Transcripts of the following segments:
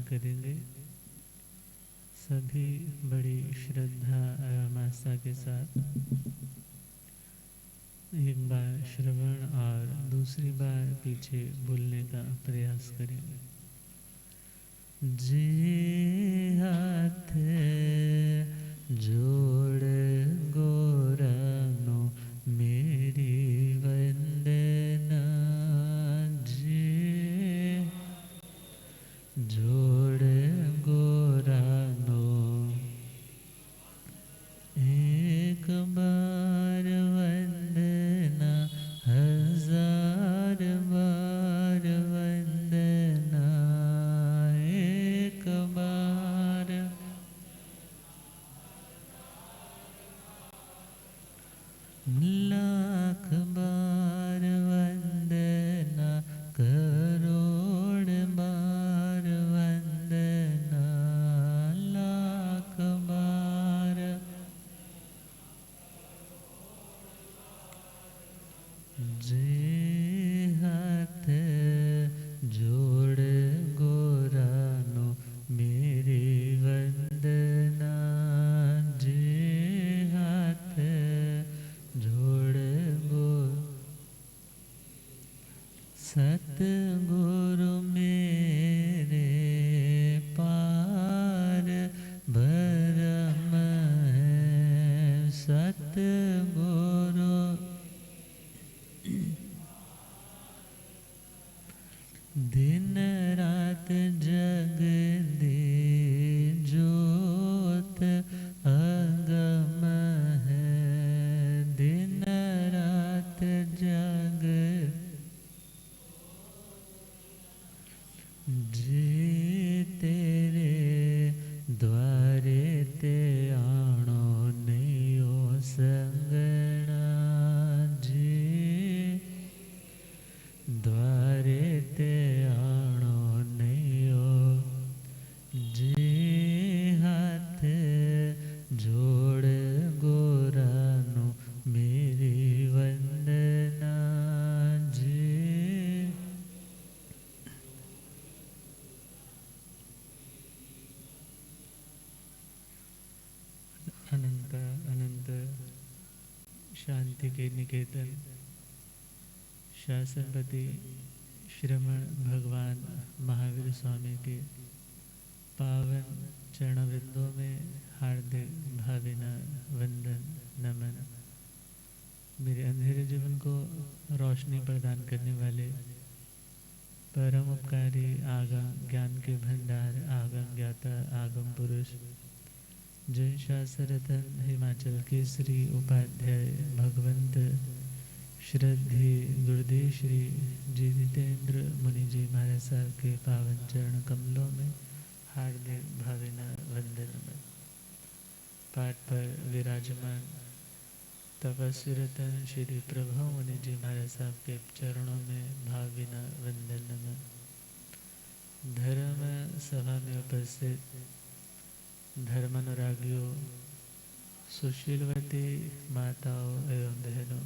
करेंगे। सभी बड़ी श्रद्धा एवं आस्था के साथ एक बार श्रवण और दूसरी बार पीछे बोलने का प्रयास करेंगे। जे हाथ जोड़ गोरानो मेरी वंदना, जे जोड़ गोरानो एक बार वंदना, हजार बार वंदना, एक बार लाख बार वंदना, करोड़ बार वंदना, लाख बार जे हाथ जोड़ गोरानो मेरी वंदना, जे हाथ जोड़ गो सतगुरु मेरे पार भरम है, सतगुरु दिन रात जग दे जोत अगम है, दिन रात जग जे तेरे द्वारे ते आणो नयो संगना, जे द्वारे ते आणो नयो, जे हाथ जोड़ गोरानो मेरी वंदना, जे अनंत अनंत शांति के निकेतन शासनपति श्रमण भगवान महावीर स्वामी के पावन चरणवृंदों में हार्दिक भावना वंदन नमन। मेरे अंधेरे जीवन को रोशनी प्रदान करने वाले परम उपकारी आगम ज्ञान के भंडार आगम ज्ञाता आगम पुरुष जय शास्त्ररतन हिमाचल केसरी उपाध्याय भगवंत श्रद्धे गुरुदेव श्री जितेंद्र मुनि जी महाराज साहब के पावन चरण कमलों में हार्दिक भावना वंदन। पाठ पर विराजमान तपस्वी रतन श्री प्रभु मुनि जी महाराज साहब के चरणों में भावना वंदन। धर्म सभा में उपस्थित धर्मानुरागियों, सुशीलवती माताओं एवं बहनों,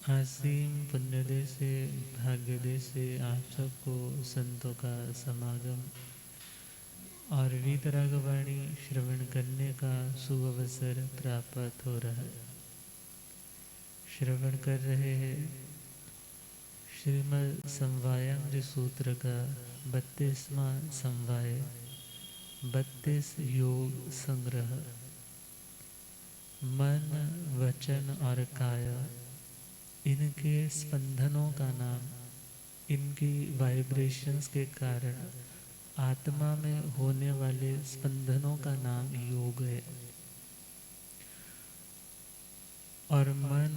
असीम पुण्यदय से भाग्यदय से आप सबको संतों का समागम और वीतरागवाणी श्रवण करने का सुअवसर प्राप्त हो रहा है। श्रवण कर रहे हैं श्रीमद् समवायम सूत्र का 32वां समवाय 32 योग संग्रह। मन, वचन और काया, इनके स्पंदनों का नाम, इनकी वाइब्रेशंस के कारण आत्मा में होने वाले स्पंदनों का नाम योग है। और मन,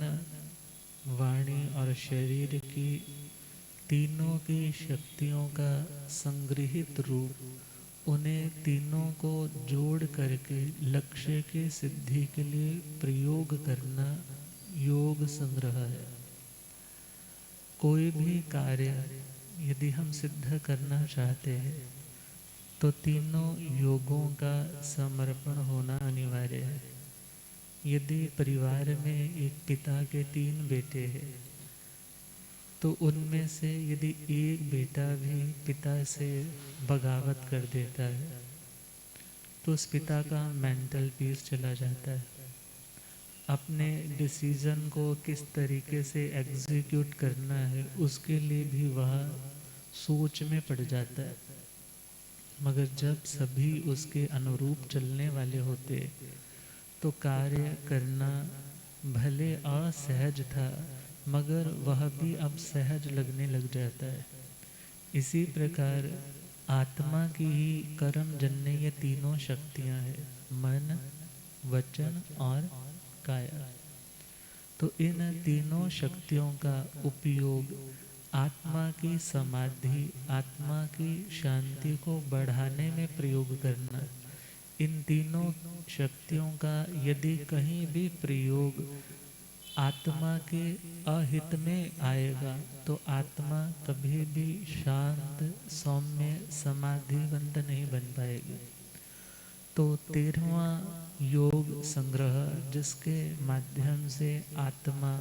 वाणी और शरीर की तीनों की शक्तियों का संग्रहित रूप, उन्हें तीनों को जोड़ करके लक्ष्य की सिद्धि के लिए प्रयोग करना योग संग्रह है। कोई भी कार्य यदि हम सिद्ध करना चाहते हैं तो तीनों योगों का समर्पण होना अनिवार्य है। यदि परिवार में एक पिता के 3 बेटे हैं तो उनमें से यदि एक बेटा भी पिता से बगावत कर देता है तो उस पिता का मेंटल पीस चला जाता है। अपने डिसीजन को किस तरीके से एग्जीक्यूट करना है उसके लिए भी वह सोच में पड़ जाता है। मगर जब सभी उसके अनुरूप चलने वाले होते तो कार्य करना भले असहज था मगर वह भी अब सहज लगने लग जाता है। इसी प्रकार आत्मा की ही कर्म जन्य ये तीनों शक्तियां हैं, मन, वचन और काया। तो इन तीनों शक्तियों का उपयोग आत्मा की समाधि, आत्मा की शांति को बढ़ाने में प्रयोग करना। इन तीनों शक्तियों का यदि कहीं भी प्रयोग आत्मा के अहित में आएगा तो आत्मा कभी भी शांत, सौम्य, समाधिवंत नहीं बन पाएगी। तो 13वां योग संग्रह जिसके माध्यम से आत्मा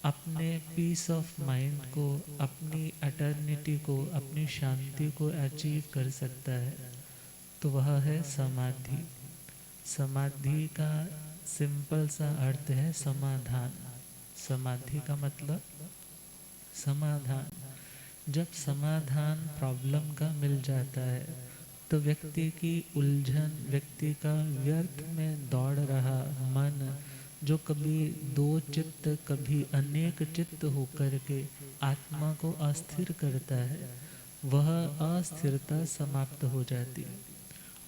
अपने पीस ऑफ माइंड को, अपनी एटर्निटी को, अपनी शांति को अचीव कर सकता है, तो वह है समाधि। समाधि का सिंपल सा अर्थ है समाधान। समाधि का मतलब समाधान। जब समाधान प्रॉब्लम का मिल जाता है तो व्यक्ति की उलझन, व्यक्ति का व्यर्थ में दौड़ रहा मन, जो कभी दो चित्त कभी अनेक चित्त होकर के आत्मा को अस्थिर करता है, वह अस्थिरता समाप्त हो जाती है।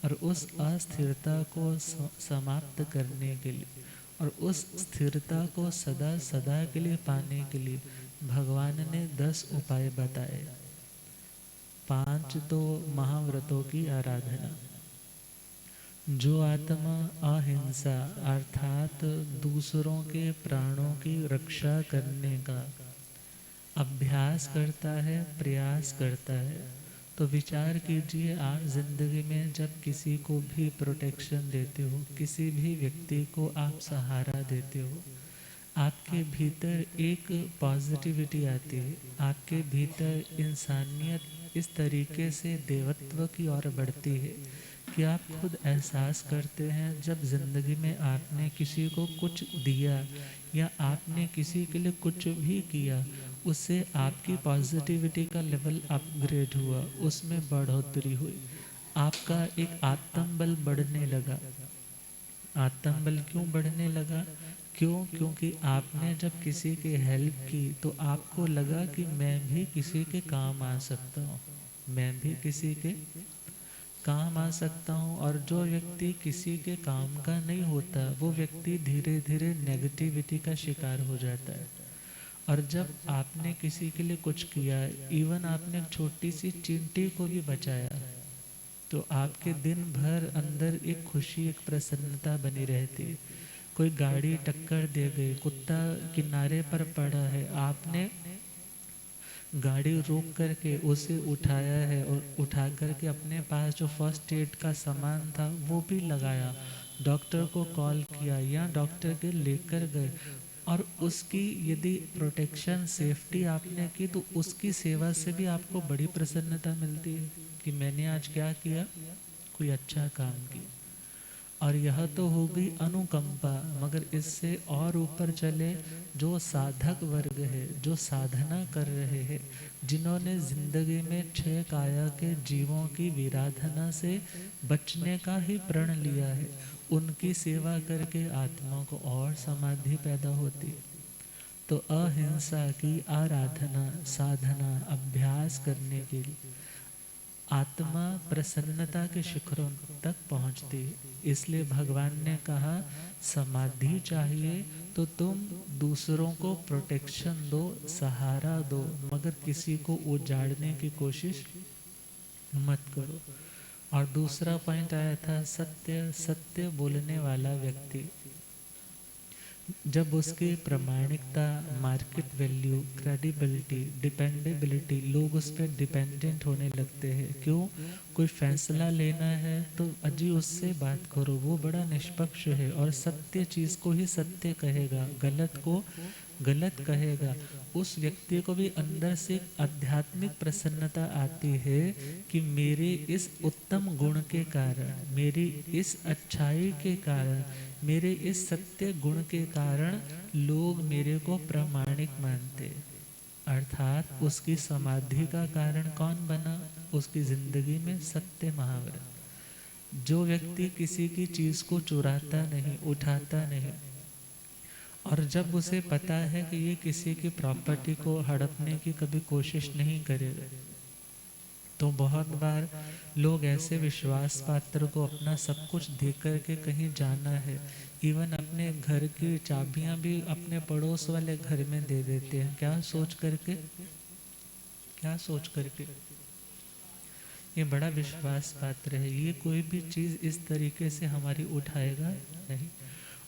और उस अस्थिरता को समाप्त करने के लिए और उस स्थिरता को सदा सदा के लिए पाने के लिए भगवान ने 10 उपाय बताए। 5 तो महाव्रतों की आराधना। जो आत्मा अहिंसा अर्थात दूसरों के प्राणों की रक्षा करने का अभ्यास करता है, प्रयास करता है, तो विचार कीजिए आप जिंदगी में जब किसी को भी प्रोटेक्शन देते हो, किसी भी व्यक्ति को आप सहारा देते हो, आपके भीतर एक पॉजिटिविटी आती है, आपके भीतर इंसानियत इस तरीके से देवत्व की ओर बढ़ती है कि आप खुद एहसास करते हैं जब ज़िंदगी में आपने किसी को कुछ दिया या आपने किसी के लिए कुछ भी किया, उससे आपकी पॉजिटिविटी का लेवल अपग्रेड हुआ, उसमें बढ़ोतरी हुई, आपका एक आत्मबल बढ़ने लगा। आत्मबल क्यों बढ़ने लगा? क्यों? क्योंकि आपने जब किसी की हेल्प की तो आपको लगा कि मैं भी किसी के काम आ सकता हूँ, मैं भी किसी के काम आ सकता हूँ। और जो व्यक्ति किसी के काम का नहीं होता वो व्यक्ति धीरे धीरे नेगेटिविटी का शिकार हो जाता है। और जब आपने किसी के लिए कुछ किया, इवन आपने एक छोटी सी चींटी को भी बचाया, तो आपके दिन भर अंदर एक खुशी, एक प्रसन्नता बनी रहती। कोई गाड़ी टक्कर दे गई, कुत्ता किनारे पर पड़ा है, आपने गाड़ी रोक करके उसे उठाया है और उठा करके अपने पास जो फर्स्ट एड का सामान था वो भी लगाया, डॉक्टर को कॉल किया या डॉक्टर के लेकर गए, और उसकी यदि प्रोटेक्शन, सेफ्टी आपने की तो उसकी सेवा से भी आपको बड़ी प्रसन्नता मिलती है कि मैंने आज क्या किया, कोई अच्छा काम किया। और यह तो हो गई अनुकंपा, मगर इससे और ऊपर चले, जो साधक वर्ग है, जो साधना कर रहे हैं, जिन्होंने जिंदगी में 6 काया के जीवों की विराधना से बचने का ही प्रण लिया है, उनकी सेवा करके आत्मा को और समाधि पैदा होती। तो अहिंसा की आराधना, साधना, अभ्यास करने के लिए आत्मा प्रसन्नता के शिखरों तक पहुंचती है। इसलिए भगवान ने कहा समाधि चाहिए तो तुम दूसरों को प्रोटेक्शन दो, सहारा दो, मगर किसी को उजाड़ने की कोशिश मत करो। और दूसरा पॉइंट आया था सत्य। सत्य बोलने वाला व्यक्ति जब उसकी प्रामाणिकता, मार्केट वैल्यू, क्रेडिबिलिटी, डिपेंडेबिलिटी, लोग उस पर डिपेंडेंट होने लगते हैं। क्यों? कोई फैसला लेना है तो अजी उससे बात करो, वो बड़ा निष्पक्ष है और सत्य चीज़ को ही सत्य कहेगा, गलत को गलत कहेगा, उस व्यक्ति को भी अंदर से आध्यात्मिक प्रसन्नता आती है कि मेरे इस उत्तम गुण के कारण, मेरी इस अच्छाई के कारण, मेरे इस सत्य गुण के कारण लोग मेरे को प्रामाणिक मानते। अर्थात उसकी समाधि का कारण कौन बना? उसकी जिंदगी में सत्य महाव्रत। जो व्यक्ति किसी की चीज को चुराता नहीं, उठाता नहीं, और जब उसे पता है कि ये किसी की प्रॉपर्टी को हड़पने की कभी कोशिश नहीं करेगा, तो बहुत बार लोग ऐसे विश्वास पात्र को अपना सब कुछ दे करके कहीं जाना है, इवन अपने घर की चाबियां भी अपने पड़ोस वाले घर में दे देते हैं। क्या सोच करके? क्या सोच करके? ये बड़ा विश्वास पात्र है, ये कोई भी चीज़ इस तरीके से हमारी उठाएगा नहीं।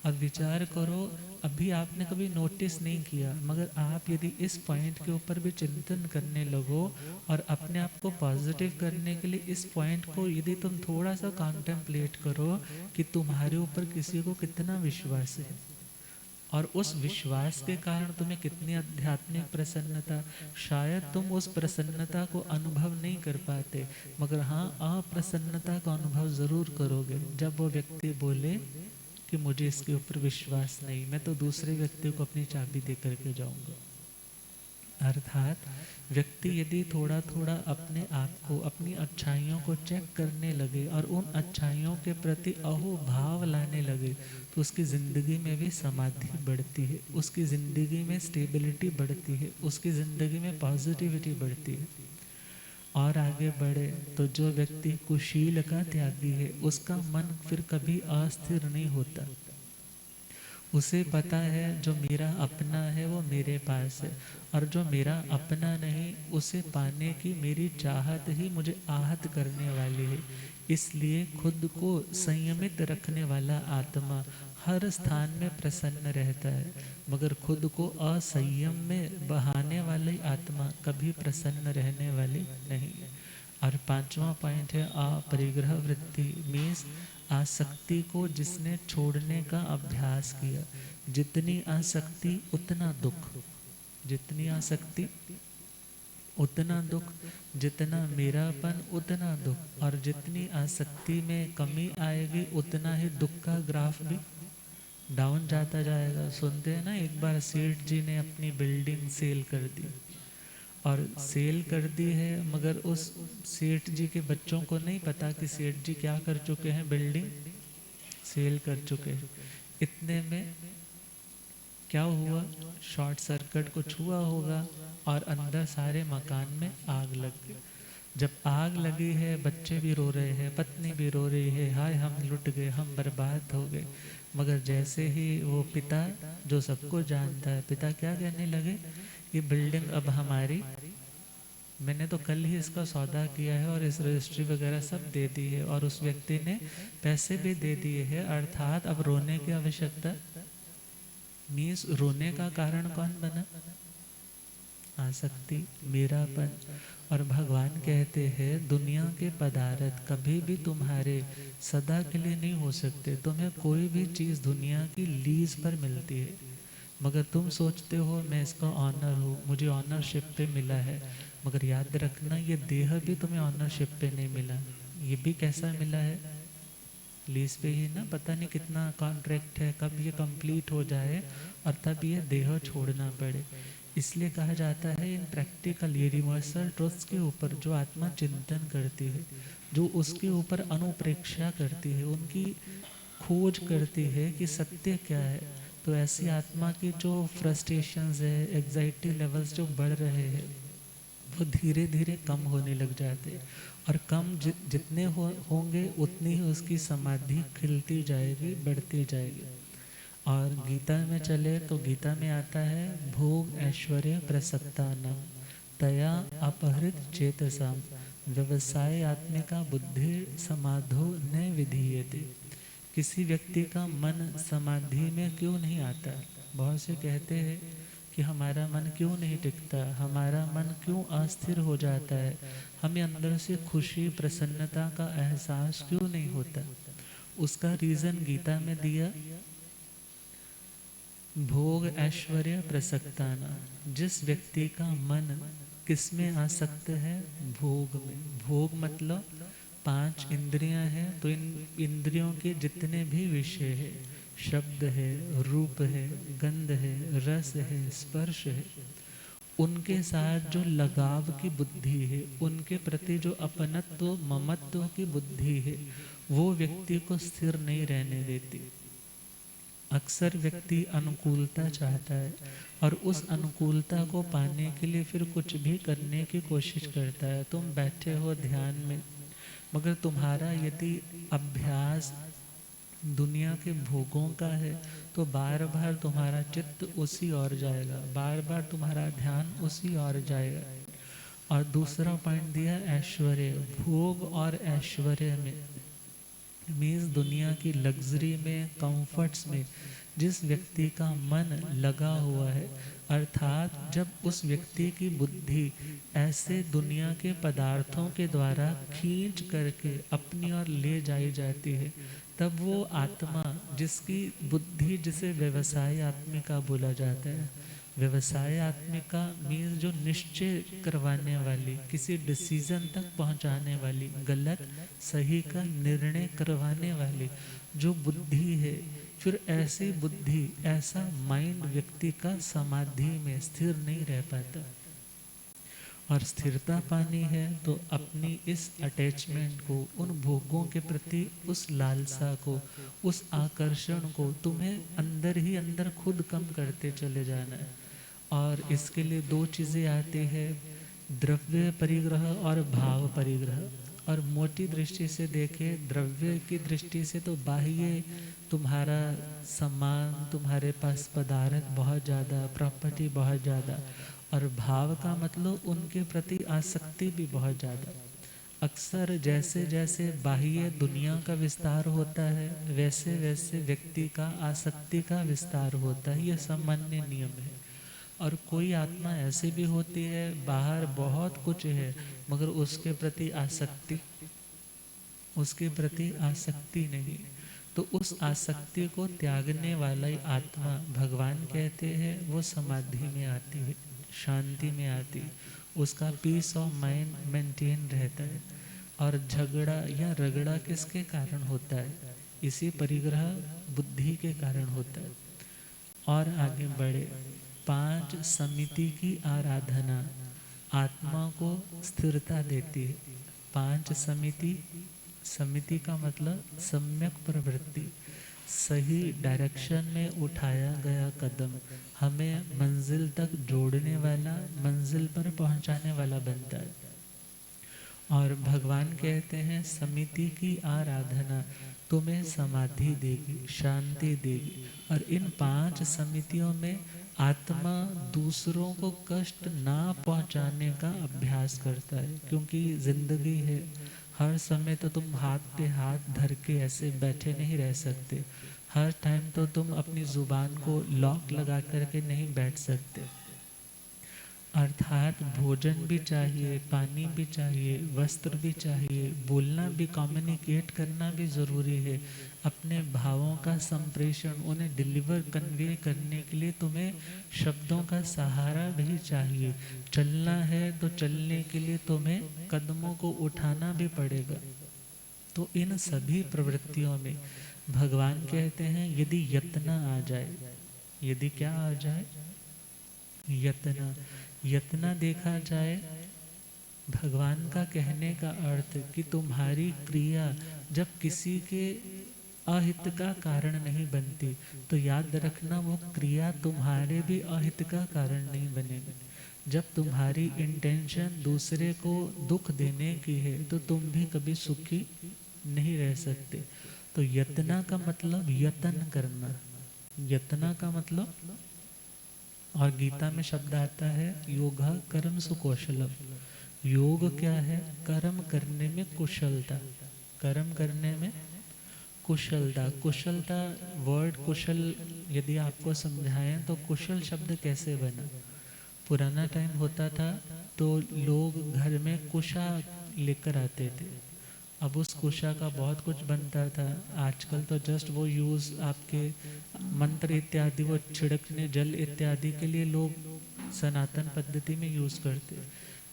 अब विचार करो, अभी आपने कभी नोटिस नहीं किया, मगर आप यदि इस पॉइंट के ऊपर भी चिंतन करने लगो और अपने आप को पॉजिटिव करने के लिए इस पॉइंट को यदि तुम थोड़ा सा कॉन्टेम्पलेट करो कि तुम्हारे ऊपर किसी को कितना विश्वास है, और उस विश्वास के कारण तुम्हें कितनी आध्यात्मिक प्रसन्नता, शायद तुम उस प्रसन्नता को अनुभव नहीं कर पाते, मगर हाँ अप्रसन्नता का अनुभव ज़रूर करोगे जब वो व्यक्ति बोले कि मुझे इसके ऊपर विश्वास नहीं, मैं तो दूसरे व्यक्ति को अपनी चाबी दे करके जाऊंगा। अर्थात व्यक्ति यदि थोड़ा थोड़ा अपने आप को, अपनी अच्छाइयों को चेक करने लगे और उन अच्छाइयों के प्रति अहोभाव लाने लगे, तो उसकी ज़िंदगी में भी समाधि बढ़ती है, उसकी ज़िंदगी में स्टेबिलिटी बढ़ती है, उसकी ज़िंदगी में पॉजिटिविटी बढ़ती है। और आगे बढ़े तो जो व्यक्ति कुशील का त्यागी है, उसका मन फिर कभी अस्थिर नहीं होता। उसे पता है जो मेरा अपना है वो मेरे पास है, और जो मेरा अपना नहीं उसे पाने की मेरी चाहत ही मुझे आहत करने वाली है। इसलिए खुद को संयमित रखने वाला आत्मा हर स्थान में प्रसन्न रहता है, मगर खुद को असंयम में बहाने वाली आत्मा कभी प्रसन्न रहने वाली नहीं। और पांचवा पॉइंट है अपरिग्रह वृत्ति, मीन्स आसक्ति को जिसने छोड़ने का अभ्यास किया। जितनी आसक्ति उतना दुख, जितनी आसक्ति उतना दुख, जितना मेरापन उतना दुख, और जितनी आसक्ति में कमी आएगी उतना ही दुख का ग्राफ भी डाउन जाता जाएगा। सुनते हैं ना, एक बार सेठ जी ने अपनी बिल्डिंग सेल कर दी, और सेल कर दी है, मगर उस सेठ जी के बच्चों को नहीं पता कि सेठ जी क्या कर चुके हैं, बिल्डिंग सेल कर चुके हैं। इतने में क्या हुआ, शॉर्ट सर्किट कुछ हुआ होगा और अंदर सारे मकान में आग लग गई। जब आग लगी है, बच्चे भी रो रहे हैं, पत्नी भी रो रही है, हाय हम लुट गए, हम बर्बाद हो गए। मगर जैसे ही वो पिता जो सबको जानता है, पिता क्या कहने लगे, ये बिल्डिंग अब हमारी, मैंने तो कल ही इसका सौदा किया है और इस रजिस्ट्री वगैरह सब दे दी है, और उस व्यक्ति ने पैसे भी दे दिए हैं। अर्थात अब रोने की आवश्यकता, मीन्स रोने का कारण कौन बना, आसक्ति, मेरापन। और भगवान कहते हैं दुनिया के पदार्थ कभी भी तुम्हारे सदा के लिए नहीं हो सकते। तुम्हें कोई भी चीज़ दुनिया की लीज पर मिलती है, मगर तुम सोचते हो मैं इसका ऑनर हूँ, मुझे ऑनरशिप पे मिला है, मगर याद रखना ये देह भी तुम्हें ऑनरशिप पे नहीं मिला, ये भी कैसा मिला है, लीज पे ही ना। पता नहीं कितना कॉन्ट्रैक्ट है, कब ये कंप्लीट हो जाए और तब ये देह छोड़ना पड़े। इसलिए कहा जाता है इन प्रैक्टिकल यूनिवर्सल ट्रुथ्स के ऊपर जो आत्मा चिंतन करती है, जो उसके ऊपर अनुप्रेक्षा करती है, उनकी खोज करती है कि सत्य क्या है, तो ऐसी आत्मा की जो फ्रस्ट्रेशंस है, एग्जाइटी लेवल्स जो बढ़ रहे हैं, वो धीरे धीरे कम होने लग जाते हैं। और कम जितने होंगे उतनी ही उसकी समाधि खिलती जाएगी, बढ़ती जाएगी। और गीता में चले तो गीता में आता है भोग ऐश्वर्य प्रसक्तानां तया अपहृत चेतसां व्यवसाय आत्मिका बुद्धि समाधो न विधीयते। किसी व्यक्ति का मन समाधि में क्यों नहीं आता? बहुत से कहते हैं कि हमारा मन क्यों नहीं टिकता, हमारा मन क्यों अस्थिर हो जाता है, हमें अंदर से खुशी प्रसन्नता का एहसास क्यों नहीं होता। उसका रीज़न गीता में दिया, भोग ऐश्वर्य प्रसक्ताना, जिस व्यक्ति का मन किस में आसक्त है? भोग में। भोग मतलब 5 इंद्रियां हैं, तो इन इंद्रियों के जितने भी विषय है, शब्द है, रूप है, गंध है, रस है, स्पर्श है, उनके साथ जो लगाव की बुद्धि है, उनके प्रति जो अपनत्व ममत्व की बुद्धि है, वो व्यक्ति को स्थिर नहीं रहने देती। अक्सर व्यक्ति अनुकूलता चाहता है और उस अनुकूलता को पाने के लिए फिर कुछ भी करने की कोशिश करता है। तुम बैठे हो ध्यान में, मगर तुम्हारा यदि अभ्यास दुनिया के भोगों का है, तो बार बार तुम्हारा चित्त उसी ओर जाएगा, बार बार तुम्हारा ध्यान उसी ओर जाएगा। और दूसरा पॉइंट दिया ऐश्वर्य। भोग और ऐश्वर्य में मीन्स दुनिया की लग्जरी में, कंफर्ट्स में जिस व्यक्ति का मन लगा हुआ है, अर्थात जब उस व्यक्ति की बुद्धि ऐसे दुनिया के पदार्थों के द्वारा खींच करके अपनी ओर ले जाई जाती है, तब वो आत्मा जिसकी बुद्धि, जिसे व्यवसाय आत्मिका बोला जाता है, व्यवसाय आत्मिका मीन्स जो निश्चय करवाने वाली, किसी डिसीजन तक पहुंचाने वाली, गलत सही का निर्णय करवाने वाली जो बुद्धि है, फिर ऐसी बुद्धि, ऐसा माइंड व्यक्ति का समाधि में स्थिर नहीं रह पाता। और स्थिरता पानी है तो अपनी इस अटैचमेंट को, उन भोगों के प्रति उस लालसा को, उस आकर्षण को तुम्हें अंदर ही अंदर खुद कम करते चले जाना है। और इसके लिए 2 चीज़ें आती है, द्रव्य परिग्रह और भाव परिग्रह। और मोटी दृष्टि से देखें, द्रव्य की दृष्टि से तो बाह्य तुम्हारा सामान, तुम्हारे पास पदार्थ बहुत ज़्यादा, प्रॉपर्टी बहुत ज़्यादा, और भाव का मतलब उनके प्रति आसक्ति भी बहुत ज़्यादा। अक्सर जैसे जैसे बाह्य दुनिया का विस्तार होता है, वैसे वैसे व्यक्ति का आसक्ति का विस्तार होता है। यह सामान्य नियम है। और कोई आत्मा ऐसी भी होती है, बाहर बहुत कुछ है मगर उसके प्रति आसक्ति, उसके प्रति आसक्ति नहीं। तो उस आसक्ति को त्यागने वाला ही आत्मा, भगवान कहते हैं, वो समाधि में आती है, शांति में आती है, उसका पीस ऑफ माइंड मेंटेन रहता है। और झगड़ा या रगड़ा किसके कारण होता है? इसी परिग्रह बुद्धि के कारण होता है। और आगे बढ़े, 5 समिति की आराधना आत्मा को स्थिरता देती है। 5 समिति, समिति का मतलब सम्यक प्रवृत्ति, सही डायरेक्शन में उठाया गया कदम हमें मंजिल तक जोड़ने वाला, मंजिल पर पहुंचाने वाला बनता है। और भगवान कहते हैं समिति की आराधना तुम्हें समाधि देगी, शांति देगी। और इन 5 समितियों में आत्मा दूसरों को कष्ट ना पहुंचाने का अभ्यास करता है, क्योंकि जिंदगी है, हर समय तो तुम हाथ पे हाथ धर के ऐसे बैठे नहीं रह सकते, हर टाइम तो तुम अपनी जुबान को लॉक लगा करके नहीं बैठ सकते। अर्थात भोजन भी चाहिए, पानी भी चाहिए, वस्त्र भी चाहिए, बोलना भी, कम्युनिकेट करना भी ज़रूरी है। अपने भावों का संप्रेषण, उन्हें डिलीवर, कन्वे करने के लिए तुम्हें शब्दों का सहारा भी चाहिए। चलना है तो चलने के लिए तुम्हें कदमों को उठाना भी पड़ेगा। तो इन सभी प्रवृत्तियों में भगवान कहते हैं यदि यत्न आ जाए, यदि क्या आ जाए? यत्न। यत्न देखा जाए, भगवान का कहने का अर्थ कि तुम्हारी क्रिया जब किसी के अहित का कारण नहीं बनती, तो याद रखना वो क्रिया तुम्हारे भी अहित का कारण नहीं बनेगी। जब तुम्हारी इंटेंशन दूसरे को दुख देने की है, तो तुम भी कभी सुखी नहीं रह सकते। तो यत्न का मतलब यत्न करना, यत्न का मतलब, और गीता में शब्द आता है योगा कर्म सुकौशलम। योग क्या है? कर्म करने में कुशलता, कर्म करने में कुशलता। कुशलता, वर्ड कुशल यदि आपको समझाएं तो कुशल शब्द कैसे बना? पुराना टाइम होता था तो लोग घर में कुशा लेकर आते थे, अब उस कुशा का बहुत कुछ बनता था। आजकल तो जस्ट वो यूज़ आपके मंत्र इत्यादि वो छिड़कने जल इत्यादि के लिए लोग सनातन पद्धति में यूज़ करते,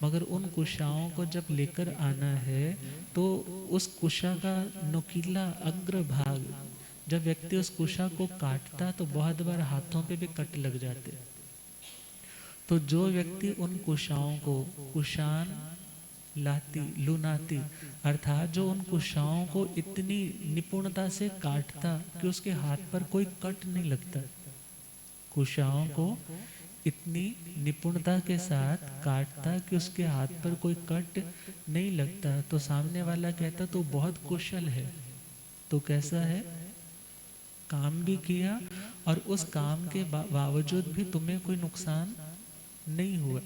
मगर उन कुशाओं को जब लेकर आना है तो उस कुशा का नुकीला अग्रभाग, जब व्यक्ति उस कुशा को काटता तो बहुत बार हाथों पे भी कट लग जाते। तो जो व्यक्ति उन कुशाओं को कुशान लाती लुनाती, अर्थात जो उन कुशाओं को इतनी निपुणता से काटता कि उसके हाथ पर कोई कट नहीं लगता, कुशाओं को इतनी निपुणता के साथ काटता कि उसके हाथ पर कोई कट नहीं लगता, तो सामने वाला कहता तो बहुत कुशल है। तो कैसा है, काम भी किया और उस काम के बावजूद भी तुम्हें कोई नुकसान नहीं हुआ।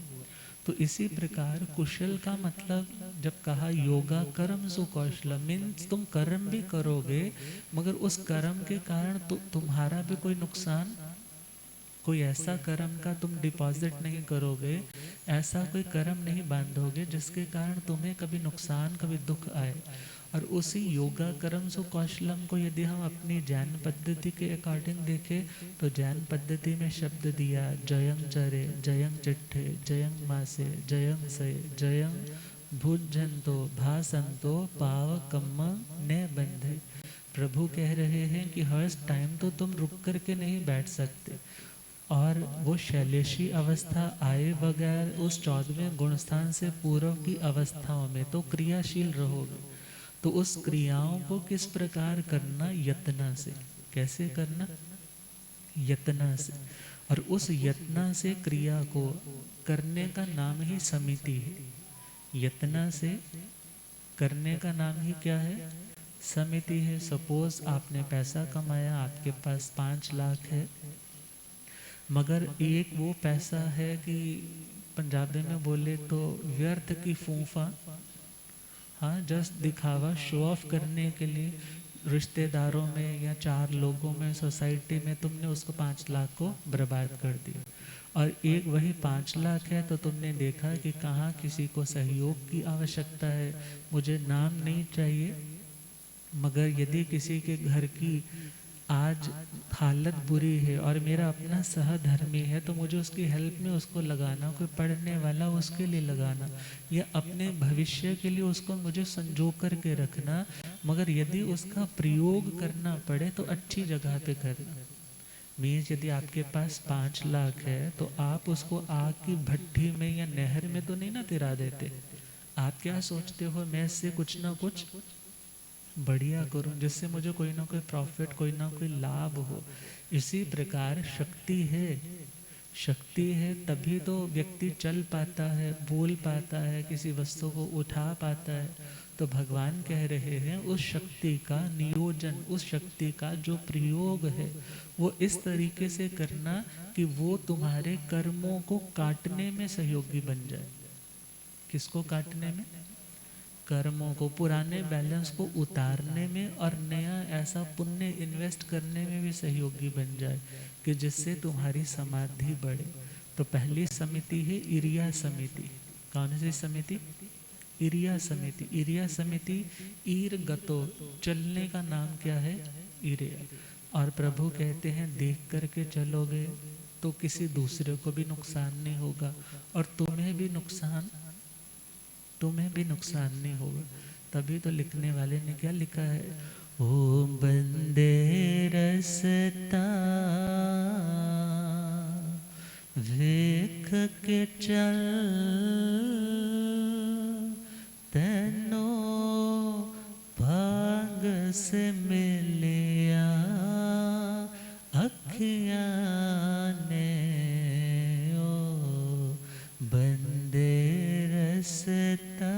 तो इसी प्रकार कुशल का मतलब जब कहा योगा कर्म सु कौशल, मीन्स तुम कर्म भी करोगे मगर उस कर्म के कारण तुम्हारा भी कोई नुकसान, कोई ऐसा कर्म का तुम डिपॉजिट नहीं करोगे, ऐसा कोई कर्म नहीं बांधोगे जिसके कारण तुम्हें कभी नुकसान कभी दुख आए। और उसी योगा कर्म सु कौशलम को यदि हम अपनी जैन पद्धति के अकॉर्डिंग देखें तो जैन पद्धति में शब्द दिया जयं चरे जयं चिट्ठे जयं मासे जयं से जयं भुजंतो भासंतो पाव कम्म ने बंधे। प्रभु कह रहे हैं कि हर टाइम तो तुम रुक करके नहीं बैठ सकते, और वो शैलेशी अवस्था आए बगैर उस 14वें गुणस्थान से पूर्व की अवस्थाओं में तो क्रियाशील रहोगे। तो उस क्रियाओं को किस प्रकार करना, यत्न से। कैसे करना, यत्न से। और उस यत्न से क्रिया को करने का नाम ही समिति है। यत्न से करने का नाम ही क्या है, समिति है। सपोज आपने पैसा कमाया, आपके पास 5 लाख है, मगर एक वो पैसा है कि पंजाबी में बोले तो व्यर्थ की फूफा, हाँ जस्ट दिखावा, शो ऑफ करने के लिए रिश्तेदारों में या 4 लोगों में सोसाइटी में तुमने उसको 5 लाख को बर्बाद कर दिया। और एक वही 5 लाख है तो तुमने देखा कि कहाँ किसी को सहयोग की आवश्यकता है, मुझे नाम नहीं चाहिए, मगर यदि किसी के घर की आज हालत बुरी है और मेरा अपना सहधर्मी है तो मुझे उसकी हेल्प में उसको लगाना, कोई पढ़ने वाला उसके लिए लगाना, या अपने भविष्य के लिए उसको मुझे संजो कर रखना, मगर यदि उसका प्रयोग करना पड़े तो अच्छी जगह पे करना। मीन्स यदि आपके पास 5 लाख है तो आप उसको आग की भट्टी में या नहर में तो नहीं ना तिरा देते। आप क्या सोचते हो, मैं इससे कुछ ना कुछ बढ़िया करूं जिससे मुझे कोई ना कोई प्रॉफिट, कोई ना कोई लाभ हो। इसी प्रकार शक्ति है, शक्ति है तभी तो व्यक्ति चल पाता है, बोल पाता है, किसी वस्तु को उठा पाता है। तो भगवान कह रहे हैं उस शक्ति का नियोजन, उस शक्ति का जो प्रयोग है वो इस तरीके से करना कि वो तुम्हारे कर्मों को काटने में सहयोगी बन जाए। किसको काटने में, कर्मों को, पुराने बैलेंस को उतारने में और नया ऐसा पुण्य इन्वेस्ट करने में भी सहयोगी बन जाए कि जिससे तुम्हारी समाधि बढ़े। तो पहली समिति है इरिया समिति। कौन सी समिति, इरिया समिति। इरिया समिति ईर गतो, चलने का नाम क्या है, इरिया। और प्रभु कहते हैं देख करके चलोगे तो किसी दूसरे को भी नुकसान नहीं होगा और तुम्हें भी नुकसान नहीं होगा। तभी तो लिखने वाले ने क्या लिखा है, ओ बंदे रसता वेख के चल तेनो भाग से मिलिया अखियां ने, ओ बंदे रसता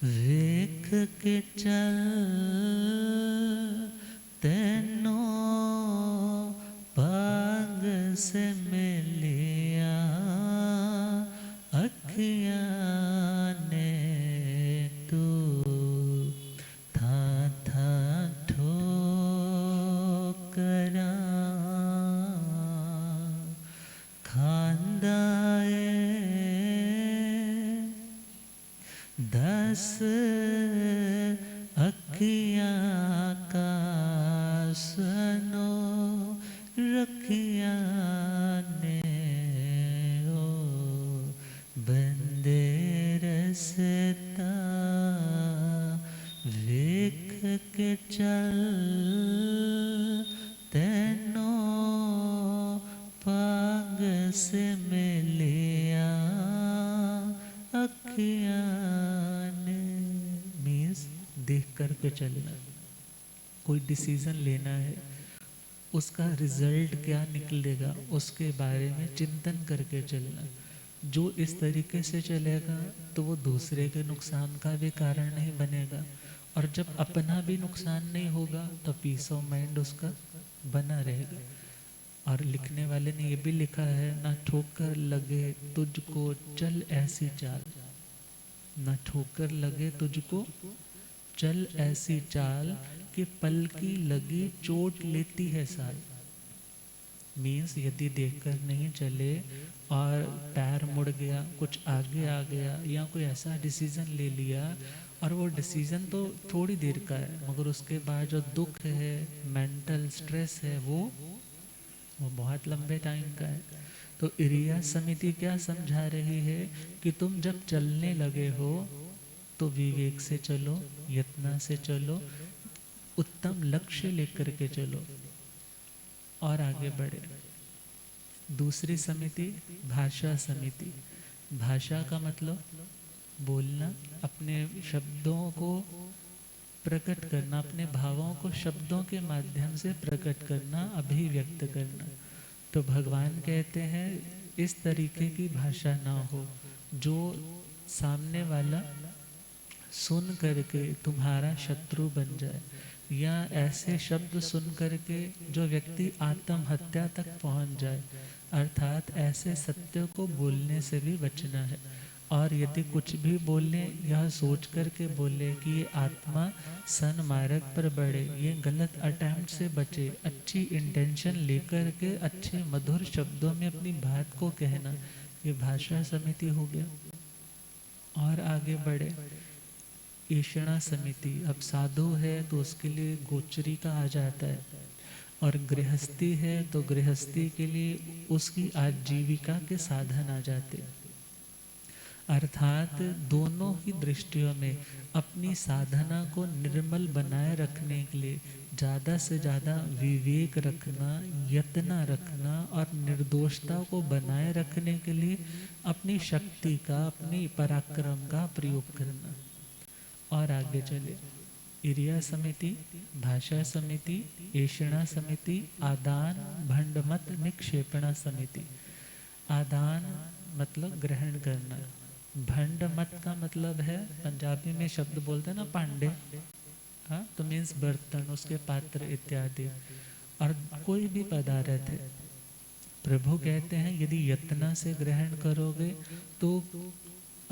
वेख के चल तेनो भाग से मिलिया अखियां ने, तू था ठोकरा खांदा है 10 अखियाँ का सनो रखिया ने ओ बंदे रसता वेख के चल तेनो पाग से मिलिया अखियाँ ने। मीन्स देख कर के चलना, कोई डिसीजन लेना है, उसका रिजल्ट क्या निकलेगा उसके बारे में चिंतन करके चलना। जो इस तरीके से चलेगा तो वो दूसरे के नुकसान का भी कारण नहीं बनेगा, और जब अपना भी नुकसान नहीं होगा तो पीस ऑफ माइंड उसका बना रहेगा। और लिखने वाले ने ये भी लिखा है, ना ठोकर लगे तुझको चल ऐसी चाल, ना ठोकर लगे तुझको चल ऐसी चाल कि पल की लगी चोट लेती है साल। मीन्स यदि देखकर नहीं चले और पैर मुड़ गया, कुछ आगे आ गया, या कोई ऐसा डिसीज़न ले लिया और वो डिसीज़न तो थोड़ी देर का है, मगर उसके बाद जो दुख है, मेंटल स्ट्रेस है, वो बहुत लंबे टाइम का है। तो इरिया समिति क्या समझा रही है कि तुम जब चलने लगे हो तो विवेक से चलो, यत्न से चलो, उत्तम लक्ष्य लेकर के चलो और आगे बढ़े। दूसरी समिति भाषा समिति। भाषा का मतलब बोलना, अपने शब्दों को प्रकट करना, अपने भावों को शब्दों के माध्यम से प्रकट करना, अभिव्यक्त करना। तो भगवान कहते हैं इस तरीके की भाषा ना हो जो सामने वाला सुन करके तुम्हारा शत्रु बन जाए, या ऐसे शब्द सुन करके जो व्यक्ति आत्महत्या तक पहुंच जाए। अर्थात ऐसे सत्य को बोलने से भी बचना है। और यदि कुछ भी बोले यह सोच करके बोले कि ये आत्मा सन्मार्ग पर बढ़े, ये गलत अटैम्प्ट से बचे, अच्छी इंटेंशन लेकर के अच्छे मधुर शब्दों में अपनी बात को कहना, ये भाषा समिति हो गया। और आगे बढ़े ऐषणा समिति। अब साधु है तो उसके लिए गोचरी का आ जाता है, और गृहस्थी है तो गृहस्थी के लिए उसकी आजीविका के साधन आ जाते। अर्थात दोनों ही दृष्टियों में अपनी साधना को निर्मल बनाए रखने के लिए ज़्यादा से ज़्यादा विवेक रखना, यत्न रखना, और निर्दोषता को बनाए रखने के लिए अपनी शक्ति का, अपनी पराक्रम का प्रयोग करना। और आगे चले इरिया समिति, भाषा समिति, ऐषणा समिति, आदान भंडमत निक्षेपणा समिति। आदान मतलब ग्रहण करना, भंड मत का मतलब है, पंजाबी में शब्द बोलते हैं ना पांडे, हाँ, तो मीन्स बर्तन, उसके पात्र इत्यादि, और कोई भी पदार्थ है। प्रभु कहते हैं यदि यत्न से ग्रहण करोगे तो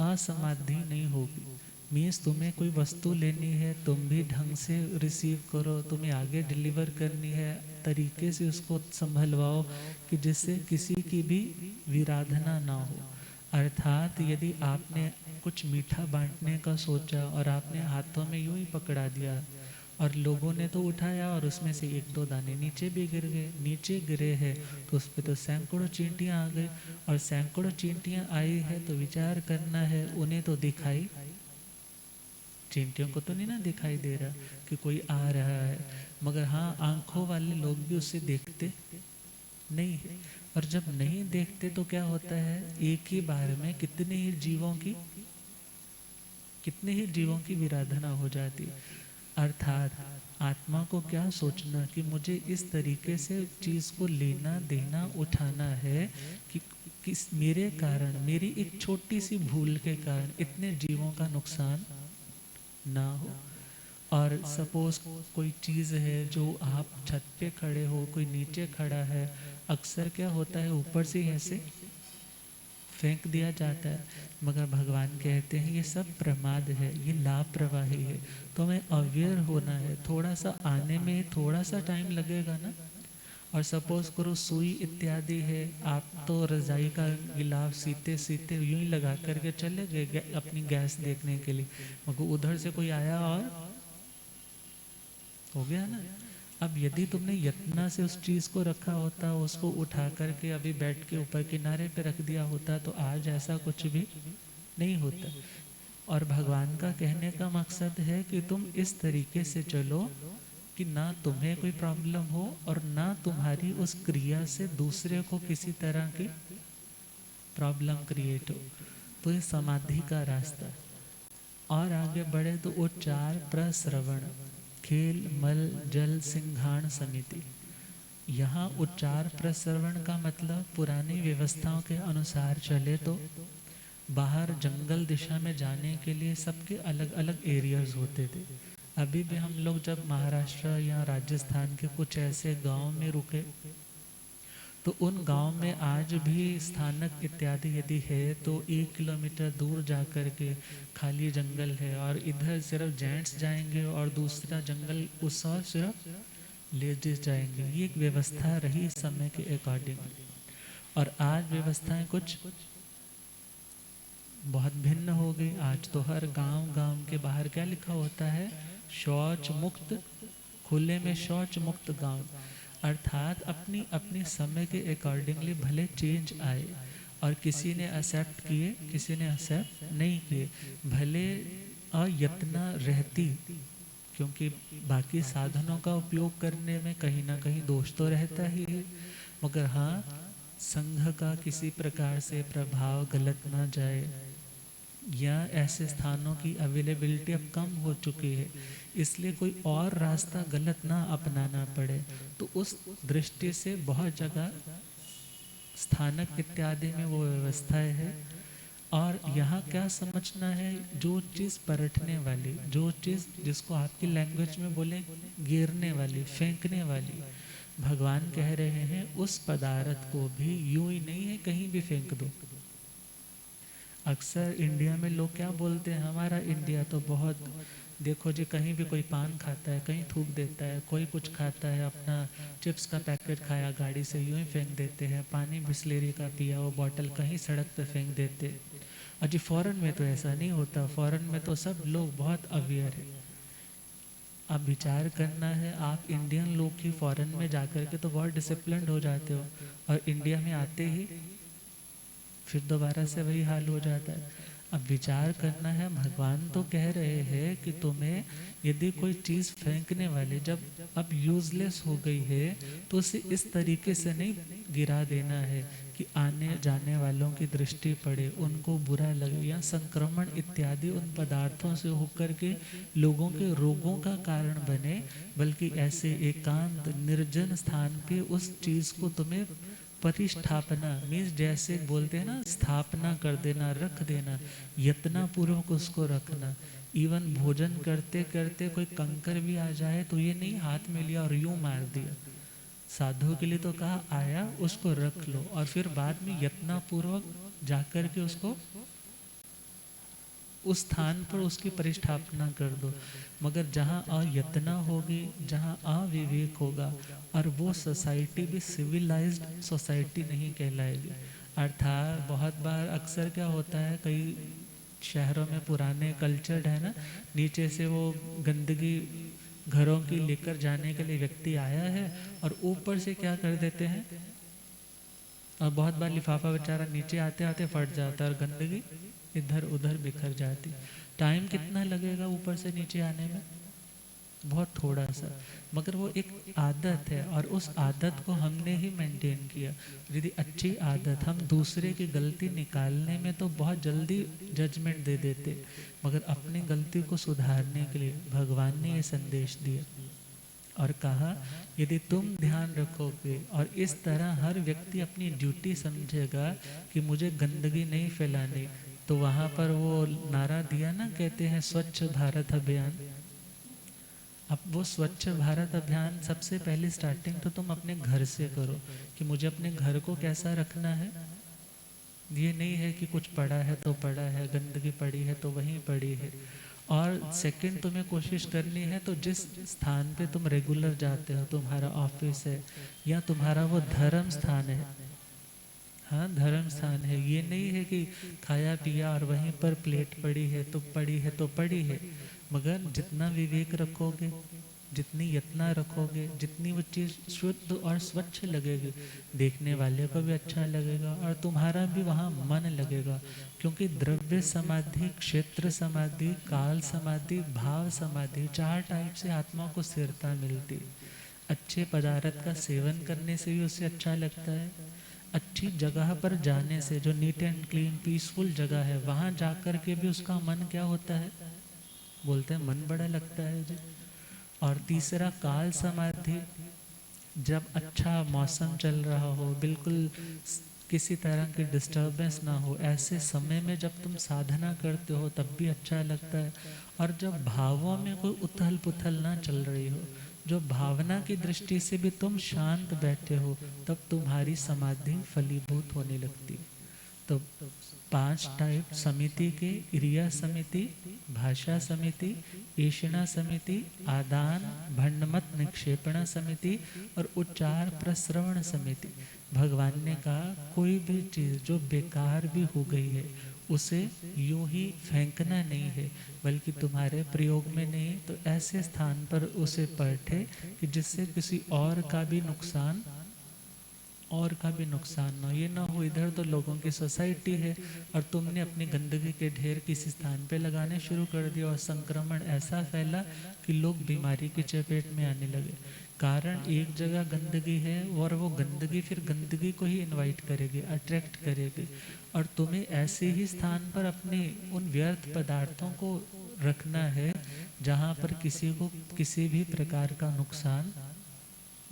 असमाधि नहीं होगी। मीन्स तुम्हें कोई वस्तु लेनी है, तुम भी ढंग से रिसीव करो, तुम्हें आगे डिलीवर करनी है, तरीके से उसको संभलवाओ कि जिससे किसी की भी विराधना ना हो। अर्थात यदि आपने कुछ मीठा बांटने का सोचा और आपने हाथों में यूं ही पकड़ा दिया और लोगों ने तो उठाया और उसमें से एक दो दाने नीचे भी गिर गए, नीचे गिरे हैं तो उस पर तो सैकड़ों चींटियां आ गई, और सैकड़ों चींटियां आई है तो विचार करना है, उन्हें तो दिखाई, चींटियों को तो नहीं ना दिखाई दे रहा कि कोई आ रहा है, मगर हाँ आंखों वाले लोग भी उसे देखते नहीं है। और जब नहीं देखते तो क्या होता है, एक ही बार में कितने ही जीवों की विराधना हो जाती। अर्थात आत्मा को क्या सोचना कि मुझे इस तरीके से चीज़ को लेना देना उठाना है कि किस मेरे कारण, मेरी एक छोटी सी भूल के कारण इतने जीवों का नुकसान ना हो। और सपोज कोई चीज़ है जो आप छत पे खड़े हो, कोई नीचे खड़ा है, अक्सर क्या होता है ऊपर से ऐसे फेंक दिया जाता है, मगर भगवान कहते हैं ये सब प्रमाद है, ये लापरवाही है, तो हमें अवेयर होना है। थोड़ा सा आने में थोड़ा सा टाइम लगेगा ना, और सपोज करो सुई इत्यादि है, आप तो रजाई का गिलाफ सीते सीते यूं ही लगा करके चले गए अपनी गैस देखने के लिए, मगर उधर से कोई आया और हो गया ना। अब यदि तुमने यत्न से उस चीज़ को रखा होता, उसको उठा करके अभी बेड के ऊपर किनारे पे रख दिया होता, तो आज ऐसा कुछ भी नहीं होता। और भगवान का कहने का मकसद है कि तुम इस तरीके से चलो कि ना तुम्हें कोई प्रॉब्लम हो और ना तुम्हारी उस क्रिया से दूसरे को किसी तरह की प्रॉब्लम क्रिएट हो। तो ये समाधि का रास्ता। और आगे बढ़े तो उच्चार प्रश्रवण खेल मल जल सिंघाण समिति। यहाँ उच्चार प्रश्रवण का मतलब पुरानी व्यवस्थाओं के अनुसार चले तो बाहर जंगल दिशा में जाने के लिए सबके अलग अलग एरियाज होते थे। अभी भी हम लोग जब महाराष्ट्र या राजस्थान के कुछ ऐसे गांव में रुके तो उन गांव में आज भी स्थानक इत्यादि यदि है तो 1 किलोमीटर दूर जा कर के खाली जंगल है और इधर सिर्फ जेंट्स जाएंगे और दूसरा जंगल उस और सिर्फ लेडीज जाएंगे। ये एक व्यवस्था रही समय के अकॉर्डिंग। और आज व्यवस्थाएं कुछ बहुत भिन्न हो गई। आज तो हर गांव के बाहर क्या लिखा होता है, शौच मुक्त, खुले में शौच मुक्त गांव। अर्थात अपनी अपनी समय के अकॉर्डिंगली भले चेंज आए और किसी ने एक्सेप्ट किए किसी ने एक्सेप्ट नहीं किए, भले अयत्न रहती, क्योंकि बाकी साधनों का उपयोग करने में कहीं ना कहीं दोष तो रहता ही है, मगर हाँ संघ का किसी प्रकार से प्रभाव गलत ना जाए या ऐसे स्थानों की अवेलेबिलिटी अब कम हो चुकी है, इसलिए कोई और रास्ता गलत ना अपनाना पड़े। तो उस दृष्टि से बहुत जगह स्थानक इत्यादि में वो व्यवस्थाएं है। और यहाँ क्या समझना है, जो चीज़ परखने वाली, जो चीज़ जिसको आपकी लैंग्वेज में बोले गिरने वाली, फेंकने वाली, भगवान कह रहे हैं उस पदार्थ को भी यूं ही नहीं है कहीं भी फेंक दो। अक्सर इंडिया में लोग क्या बोलते हैं, हमारा इंडिया तो बहुत, देखो जी कहीं भी कोई पान खाता है कहीं थूक देता है, कोई कुछ खाता है अपना चिप्स का पैकेट खाया गाड़ी से यूं ही फेंक देते हैं, पानी बिस्लेरी का पिया वो बॉटल कहीं सड़क पे फेंक देते। और जी फॉरेन में तो ऐसा नहीं होता, फॉरेन में तो सब लोग बहुत अवेयर है। अब विचार करना है, आप इंडियन लोग ही फॉरेन में जाकर के तो बहुत डिसिप्लिन्ड हो जाते हो और इंडिया में आते ही फिर दोबारा से वही हाल हो जाता है। अब विचार करना है, भगवान तो कह रहे हैं कि तुम्हें यदि कोई चीज़ फेंकने वाली जब अब यूजलेस हो गई है तो उसे इस तरीके से नहीं गिरा देना है कि आने जाने वालों की दृष्टि पड़े, उनको बुरा लगे या संक्रमण इत्यादि उन पदार्थों से होकर के लोगों के रोगों का कारण बने, बल्कि ऐसे एकांत निर्जन स्थान पे उस चीज़ को तुम्हें परिस्थापना मीन्स जैसे बोलते हैं ना, स्थापना कर देना, रख देना, यत्ना पूर्वक उसको रखना। इवन भोजन करते करते कोई कंकर भी आ जाए तो ये नहीं हाथ में लिया और यूं मार दिया, साधु के लिए तो कहा आया उसको रख लो और फिर बाद में यत्ना पूर्वक जाकर के उसको उस स्थान पर उसकी परिस्थापना कर दो। मगर जहाँ अयत्ना होगी, जहाँ अविवेक होगा, और वो सोसाइटी भी सिविलाइज्ड सोसाइटी नहीं कहलाएगी। अर्थात बहुत बार अक्सर क्या होता है, कई शहरों में पुराने कल्चर है ना, नीचे से वो गंदगी घरों की लेकर जाने के लिए व्यक्ति आया है और ऊपर से क्या कर देते हैं, और बहुत बार लिफाफा बेचारा नीचे आते आते फट जाता है और गंदगी इधर उधर बिखर जाती। टाइम कितना लगेगा ऊपर से नीचे आने में, बहुत थोड़ा सा, मगर वो एक आदत है और उस आदत को हमने ही मेंटेन किया। यदि अच्छी आदत, हम दूसरे की गलती निकालने में तो बहुत जल्दी जजमेंट दे देते, मगर अपनी गलती को सुधारने के लिए भगवान ने ये संदेश दिया और कहा यदि तुम ध्यान रखोगे और इस तरह हर व्यक्ति अपनी ड्यूटी समझेगा कि मुझे गंदगी नहीं फैलानी, तो वहाँ पर वो नारा दिया ना, कहते हैं स्वच्छ भारत अभियान। अब वो स्वच्छ भारत अभियान सबसे पहले स्टार्टिंग तो तुम अपने घर से करो कि मुझे अपने घर को कैसा रखना है। ये नहीं है कि कुछ पड़ा है तो पड़ा है, गंदगी पड़ी है तो वहीं पड़ी है। और सेकंड तुम्हें कोशिश करनी है तो जिस स्थान पे तुम रेगुलर जाते हो, तुम्हारा ऑफिस है या तुम्हारा वो धर्म स्थान है, हाँ धर्म स्थान है, ये नहीं है कि खाया पिया और वहीं पर प्लेट पड़ी है तो पड़ी है तो पड़ी है, मगर जितना विवेक रखोगे, जितनी यत्ना रखोगे, जितनी वो चीज़ शुद्ध और स्वच्छ लगेगी, देखने वाले को भी अच्छा लगेगा और तुम्हारा भी वहाँ मन लगेगा। क्योंकि द्रव्य समाधि, क्षेत्र समाधि, काल समाधि, भाव समाधि, 4 टाइप से आत्मा को स्थिरता मिलती। अच्छे पदार्थ का सेवन करने से भी उसे अच्छा लगता है, अच्छी जगह पर जाने से, जो नीट एंड क्लीन पीसफुल जगह है, वहाँ जाकर के भी उसका मन क्या होता है, बोलते हैं मन बड़ा लगता है जी। और तीसरा काल समाधि, जब अच्छा मौसम चल रहा हो, बिल्कुल किसी तरह की डिस्टरबेंस ना हो, ऐसे समय में जब तुम साधना करते हो तब भी अच्छा लगता है। और जब भावों में कोई उथल पुथल ना चल रही हो, जो भावना की दृष्टि से भी तुम शांत बैठे हो, तब तुम्हारी समाधि फलीभूत होने लगती है। तो 5 टाइप समिति के, क्रिया समिति, भाषा समिति, ईषणा समिति, आदान भंडमत निक्षेपणा समिति और उच्चार प्रश्रवण समिति। भगवान ने कहा कोई भी चीज़ जो बेकार भी हो गई है उसे यूं ही फेंकना नहीं है, बल्कि तुम्हारे प्रयोग में नहीं तो ऐसे स्थान पर उसे बैठे कि जिससे किसी और का भी नुकसान ना हो। ये ना हो इधर तो लोगों की सोसाइटी है और तुमने अपनी गंदगी के ढेर किसी स्थान पे लगाने शुरू कर दिया और संक्रमण ऐसा फैला कि लोग बीमारी की चपेट में आने लगे। कारण एक जगह गंदगी है और वो गंदगी फिर गंदगी को ही इनवाइट करेगी, अट्रैक्ट करेगी। और तुम्हें ऐसे ही स्थान पर अपने उन व्यर्थ पदार्थों को रखना है जहाँ पर किसी को किसी भी प्रकार का नुकसान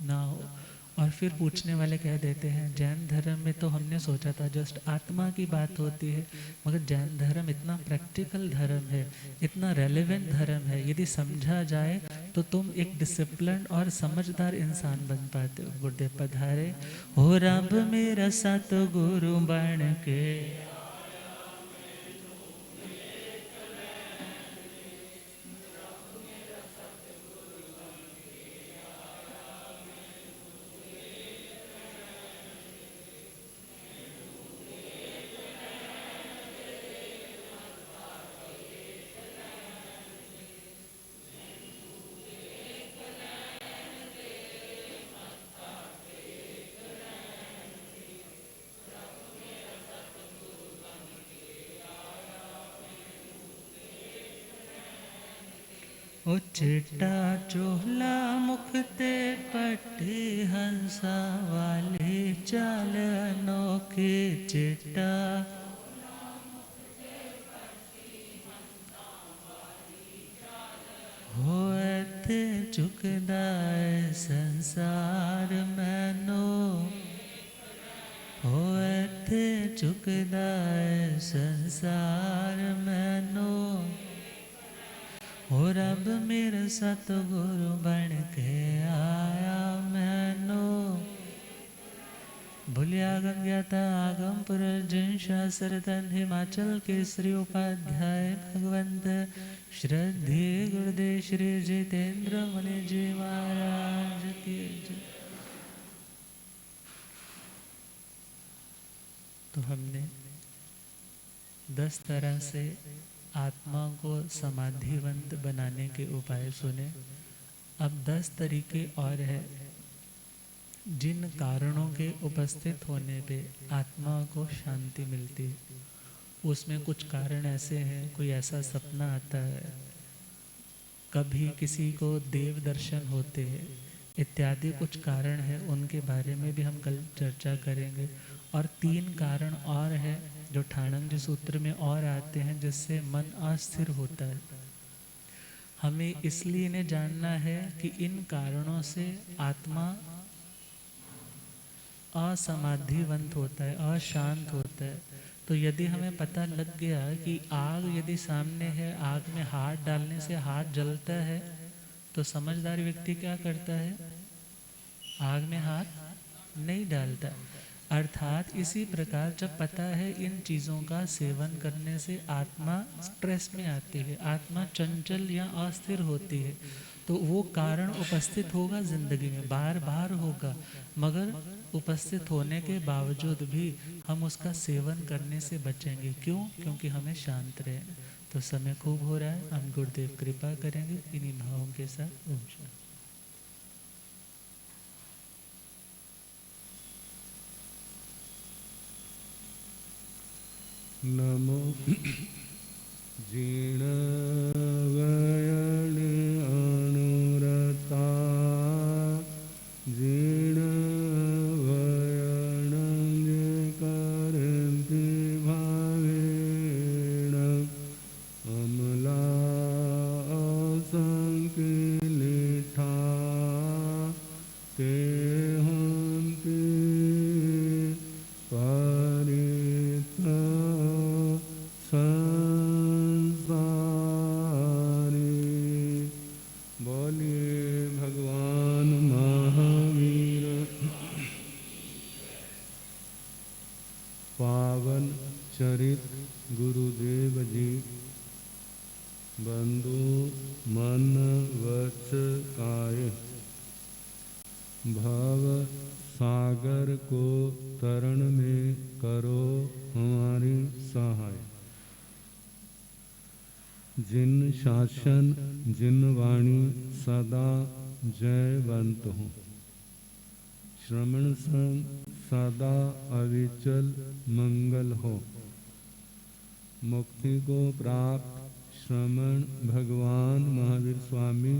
ना हो। और फिर पूछने वाले कह देते हैं जैन धर्म में तो हमने सोचा था जस्ट आत्मा की बात होती है, मगर जैन धर्म इतना प्रैक्टिकल धर्म है, इतना रेलेवेंट धर्म है, यदि समझा जाए तो तुम एक डिसिप्लिन और समझदार इंसान बन पाते हो। गुरुदेव पधारे। हो रब मेरा सत गुरु बन के, ओ चिट्टा चोला मुखते पट्टी हंसा वाले चाल अनोखे। चिट्टा होते चुकदा है संसार मैनो, होते चुकदा है संसार मैनो। हो रब मेरा सतगुरु बन के आया मैनो। भूलिया गम ज्ञाता आगम पुरर्जन शास्त्र धन हिमाचल के श्री उपाध्याय भगवंत श्रद्धे गुरुदेव श्री जितेंद्र मुनि जी महाराज की जय। तो हमने 10 तरह से आत्मा को समाधिवंत बनाने के उपाय सुने। अब 10 तरीके और है जिन कारणों के उपस्थित होने पे आत्मा को शांति मिलती है। उसमें कुछ कारण ऐसे हैं, कोई ऐसा सपना आता है, कभी किसी को देव दर्शन होते हैं, इत्यादि कुछ कारण हैं, उनके बारे में भी हम कल चर्चा करेंगे। और 3 कारण और है जो ठाणंग सूत्र में और आते हैं जिससे मन अस्थिर होता है। हमें इसलिए इन्हें जानना है कि इन कारणों से आत्मा असमाधिवंत होता है, अशांत होता है। तो यदि हमें पता लग गया कि आग यदि सामने है, आग में हाथ डालने से हाथ जलता है, तो समझदार व्यक्ति क्या करता है, आग में हाथ नहीं डालता। अर्थात इसी प्रकार जब पता है इन चीज़ों का सेवन करने से आत्मा स्ट्रेस में आती है, आत्मा चंचल या अस्थिर होती है, तो वो कारण उपस्थित होगा जिंदगी में, बार बार होगा, मगर उपस्थित होने के बावजूद भी हम उसका सेवन करने से बचेंगे। क्यों? क्योंकि हमें शांत रहना। तो समय खूब हो रहा है, हम गुरुदेव कृपा करेंगे इन्हीं भावों के साथ। ओम शांति। नमो जीणवयण अनुरता जीणवयण करन्ति भावेण अमला संकिलिठा ते हन्ति चरित गुरुदेव जी बंधु मन वच काय भव सागर को तरण में करो हमारी सहाय। जिन शासन जिन वाणी सदा जयवंत हो, श्रवण संग सदा अविचल मंगल हो। मुक्ति को प्राप्त श्रमण भगवान महावीर स्वामी,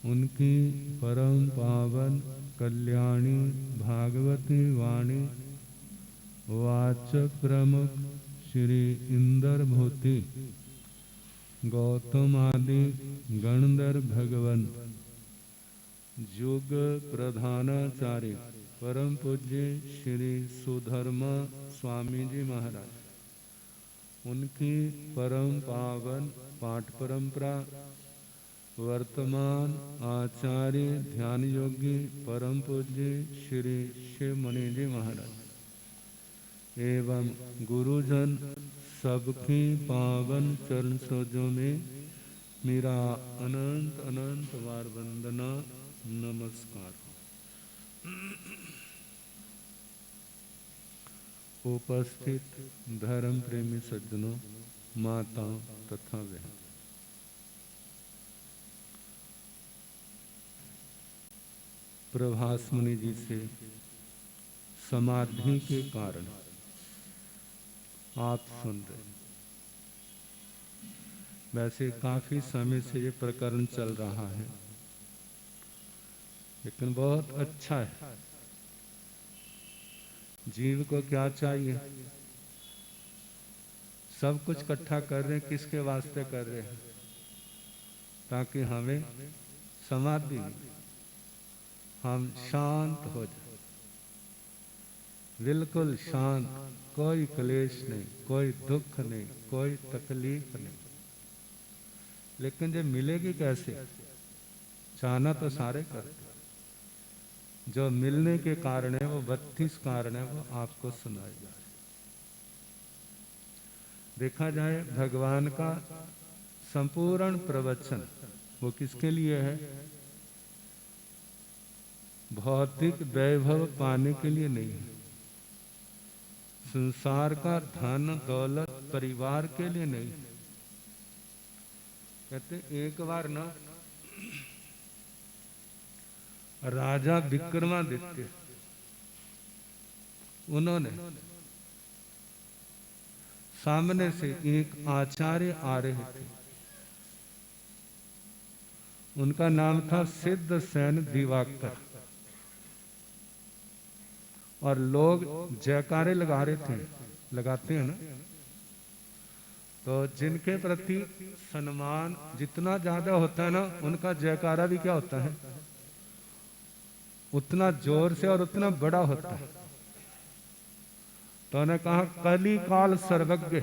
उनकी परम पावन कल्याणी भागवती वाणी वाचक प्रमुख श्री इंदर भूति गौतम आदि गणधर भगवन युग प्रधानाचार्य परम पूज्य श्री सुधर्मा स्वामी जी महाराज, उनकी परम पावन पाठ परंपरा वर्तमान आचार्य ध्यान योगी परम पूज्य श्री शिव मुनि जी महाराज एवं गुरुजन सबकी पावन चरण सरोजों में मेरा अनंत अनंत बार वंदना नमस्कार। उपस्थित धर्म प्रेमी सज्जनों, माताओं तथा बहनों, प्रभास मुनि जी से समाधि के कारण आप सुन रहे। वैसे काफी समय से ये प्रकरण चल रहा है, लेकिन बहुत अच्छा है। जीव को क्या चाहिए? सब कुछ इकट्ठा कर रहे हैं, किसके वास्ते कर रहे हैं? ताकि हमें समाधि, हम शांत हो जाए, बिल्कुल शांत, कोई क्लेश नहीं, कोई दुख नहीं, कोई तकलीफ नहीं। लेकिन जब मिलेगी कैसे? चाहना तो सारे करते, जो मिलने के कारण है वो 32 कारण है, वो आपको सुनाए जा रहे। देखा जाए भगवान का संपूर्ण प्रवचन वो किसके लिए है? भौतिक वैभव पाने के लिए नहीं है, संसार का धन दौलत परिवार के लिए नहीं। कहते एक बार ना राजा विक्रमादित्य, उन्होंने सामने से एक आचार्य आ रहे थे, उनका नाम था सिद्ध सेन दिवाकर, और लोग जयकारे लगा रहे थे, लगाते हैं ना। तो जिनके प्रति सम्मान जितना ज्यादा होता है ना, उनका जयकारा भी क्या होता है? उतना जोर से और उतना बड़ा होता है। तो उन्होंने कहा कली काल सर्वज्ञ,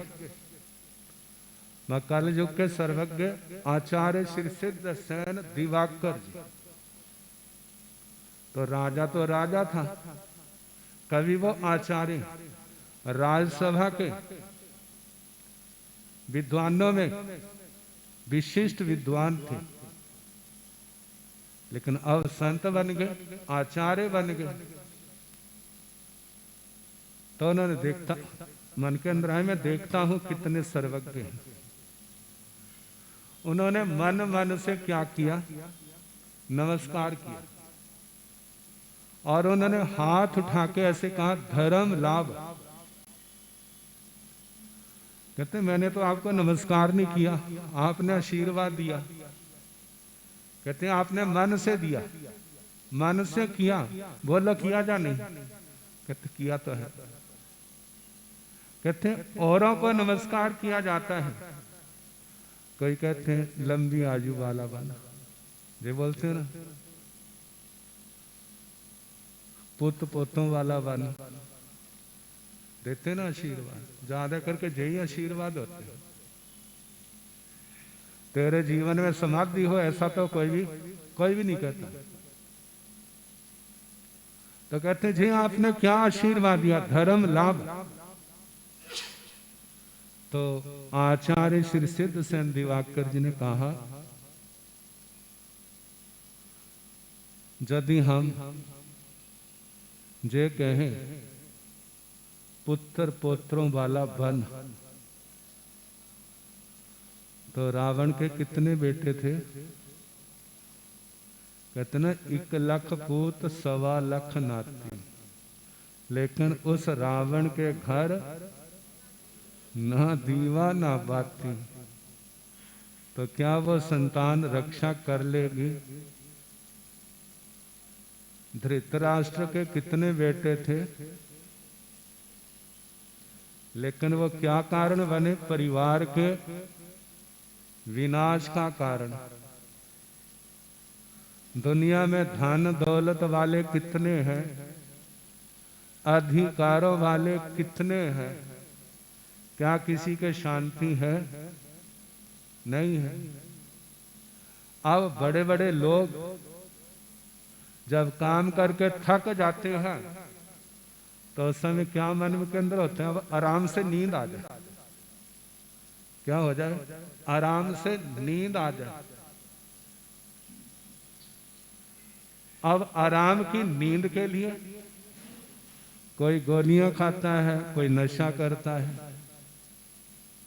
कल युग के सर्वज्ञ आचार्य श्री सिद्ध सेन दिवाकर जी। तो राजा था, कभी वो आचार्य राजसभा के विद्वानों में विशिष्ट विद्वान थे, लेकिन अब संत बन गए, आचार्य बन गए। तो उन्होंने देखता, मन के अंदर आए, मैं देखता हूं कितने सर्वज्ञ हैं। उन्होंने मन मन से क्या किया, नमस्कार किया, और उन्होंने हाथ उठा के ऐसे कहा, धर्म लाभ। कहते मैंने तो आपको नमस्कार नहीं किया, आपने आशीर्वाद दिया। कहते आपने मन से दिया, मन से किया, बोलो किया जा नहीं? कहते किया तो है। कहते औरों को नमस्कार किया जाता है, कोई कहते हैं लंबी आयु वाला बना, ये बोलते हैं ना, पुत पोतों वाला बना, देते ना आशीर्वाद, ज्यादा करके यही आशीर्वाद होते हैं। तेरे जीवन में समाधि हो ऐसा तो कोई भी नहीं कहता। तो कहते जी आपने क्या आशीर्वाद दिया, धर्म लाभ। तो आचार्य श्री सिद्ध सेन दिवाकर जी ने कहा, यदि हम जे कहें पुत्र पोत्रों वाला बन, तो रावण के कितने बेटे थे? कहते ना 1 लाख पूत 1.25 लाख नाती, लेकिन उस रावण के घर ना दीवा ना बाती, तो क्या वो संतान रक्षा कर लेगी? धृतराष्ट्र के कितने बेटे थे, लेकिन वो क्या कारण बने? परिवार के विनाश का कारण। दुनिया में धन दौलत वाले कितने हैं, अधिकारों वाले कितने हैं, क्या किसी के शांति है? नहीं है। अब बड़े बड़े लोग जब काम करके थक जाते हैं, तो उस समय क्या मन के अंदर होते हैं? अब आराम से नींद आ जाए। क्या हो जाए? आराम से नींद आ जाए। अब आराम की नींद के लिए कोई गोलियां खाता है, कोई नशा करता है,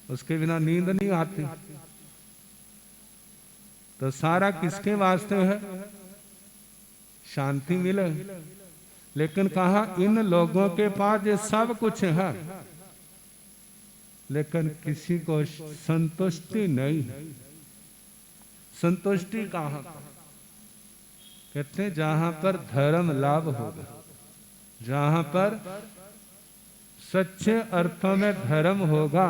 उसके बिना नींद नहीं आती। तो सारा किसके वास्ते है? शांति मिले। लेकिन कहा इन लोगों के पास ये सब कुछ है, लेकिन किसी को संतुष्टि नहीं है। संतुष्टि कहां? कहते जहां पर धर्म लाभ होगा, जहां पर सच्चे अर्थों में धर्म होगा,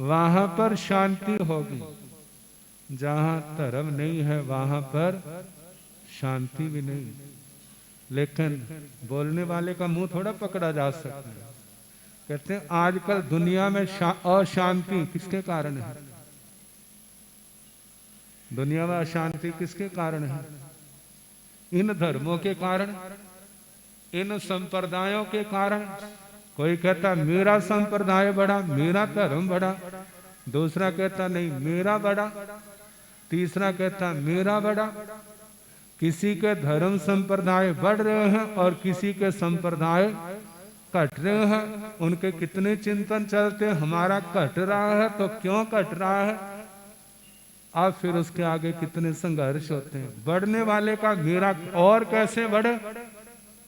वहां पर शांति होगी। जहां धर्म नहीं है वहां पर शांति भी नहीं। लेकिन बोलने वाले का मुंह थोड़ा पकड़ा जा सकता है। कहते हैं आजकल दुनिया में अशांति किसके कारण है? दुनिया में अशांति किसके कारण है? इन धर्मों के कारण, इन संप्रदायों के कारण। कोई कहता मेरा संप्रदाय बड़ा, मेरा धर्म बड़ा, दूसरा कहता नहीं मेरा बड़ा, तीसरा कहता मेरा बड़ा। किसी के धर्म संप्रदाय बढ़ रहे हैं और किसी के संप्रदाय घट रहे हैं। उनके कितने चिंतन चलते, हमारा घट रहा है तो क्यों घट रहा है? अब फिर उसके आगे कितने संघर्ष होते हैं। बढ़ने वाले का मेरा और कैसे बढ़े,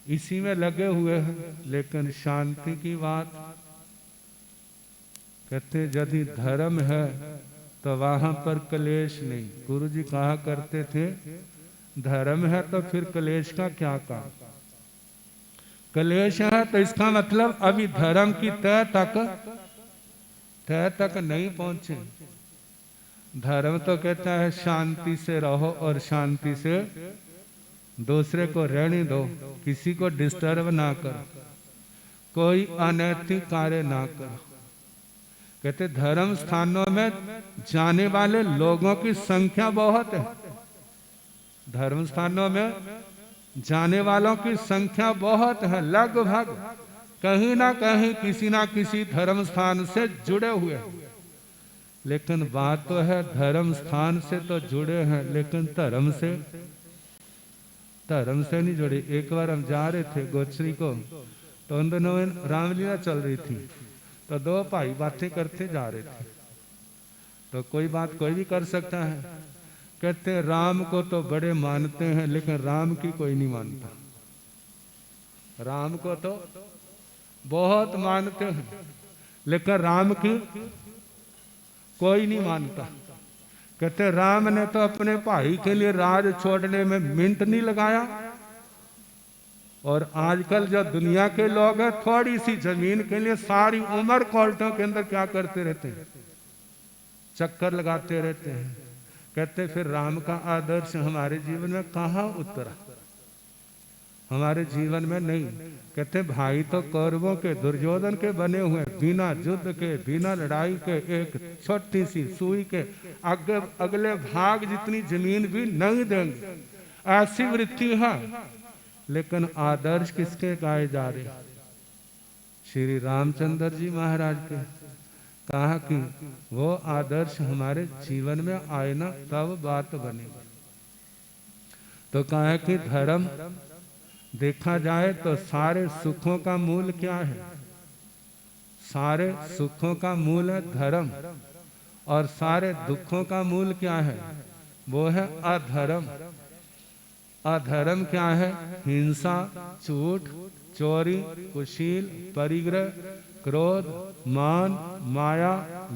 इसी में लगे हुए हैं। लेकिन शांति की बात कहते यदि धर्म है तो वहां पर क्लेश नहीं। गुरु जी कहा करते थे धर्म है तो फिर क्लेश का क्या काम? क्लेश है तो इसका मतलब अभी धर्म की तह तक नहीं पहुंचे। धर्म तो कहता है शांति से रहो और शांति से दूसरे को रहने दो, किसी को डिस्टर्ब ना करो, कोई अनैतिक कार्य ना करो। कहते धर्म स्थानों में जाने वाले लोगों की संख्या बहुत है। धर्म स्थानों में जाने वालों की संख्या बहुत है, लगभग कहीं ना कहीं किसी ना किसी धर्म स्थान से जुड़े हुए हैं। लेकिन बात तो है धर्म स्थान से तो जुड़े हैं, लेकिन धर्म से नहीं जुड़े। एक बार हम जा रहे थे गोचरी को, तो उन दिनों में रामलीला चल रही थी, तो दो भाई बातें करते जा रहे थे। तो कोई बात कोई भी कर सकता है। कहते राम को तो बड़े मानते हैं, लेकिन राम की कोई नहीं मानता। राम को तो बहुत मानते हैं, लेकिन राम की कोई नहीं मानता। कहते राम ने तो अपने भाई के लिए राज छोड़ने में मिनट नहीं लगाया, और आजकल जो दुनिया के लोग हैं थोड़ी सी जमीन के लिए सारी उम्र कोर्टों के अंदर क्या करते रहते हैं, चक्कर लगाते रहते हैं। कहते फिर राम का आदर्श हमारे जीवन में कहाँ उतरा, हमारे जीवन में नहीं। कहते भाई तो कौरवों के दुर्योधन के बने हुए, बिना युद्ध के बिना लड़ाई के एक छोटी सी सुई के अगले भाग जितनी जमीन भी नहीं देंगे, ऐसी वृत्ति है। लेकिन आदर्श किसके गाए जा रहे? श्री रामचंद्र जी महाराज के। कहा कि वो आदर्श हमारे जीवन में आए ना तब बात बनेगी। तो कहा कि धर्म देखा जाए तो सारे सुखों का मूल क्या है? सारे सुखों का मूल है धर्म, और सारे दुखों का मूल क्या है? वो है अधर्म। अधर्म क्या है? हिंसा, झूठ, चोरी, कुशील, परिग्रह, क्रोध, मान, माया,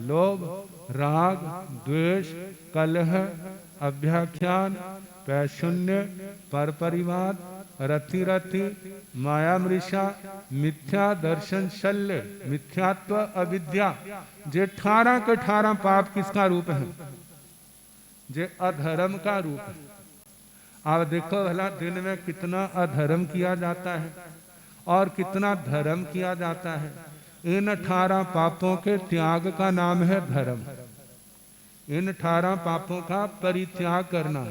लोभ, राग, द्वेष, कलह, अभ्याख्यान, पैशून्य, परपरिवाद, रति, माया मृषा, मिथ्या दर्शन, शल्य, मिथ्यात्व, अविद्या। जे 18 के 18 पाप किसका रूप है? जे अधर्म का रूप है। आप देखो भला दिन में कितना अधर्म किया जाता है और कितना धर्म किया जाता है। इन 18 पापों के त्याग का नाम है धर्म। इन 18 पापों का परित्याग करना।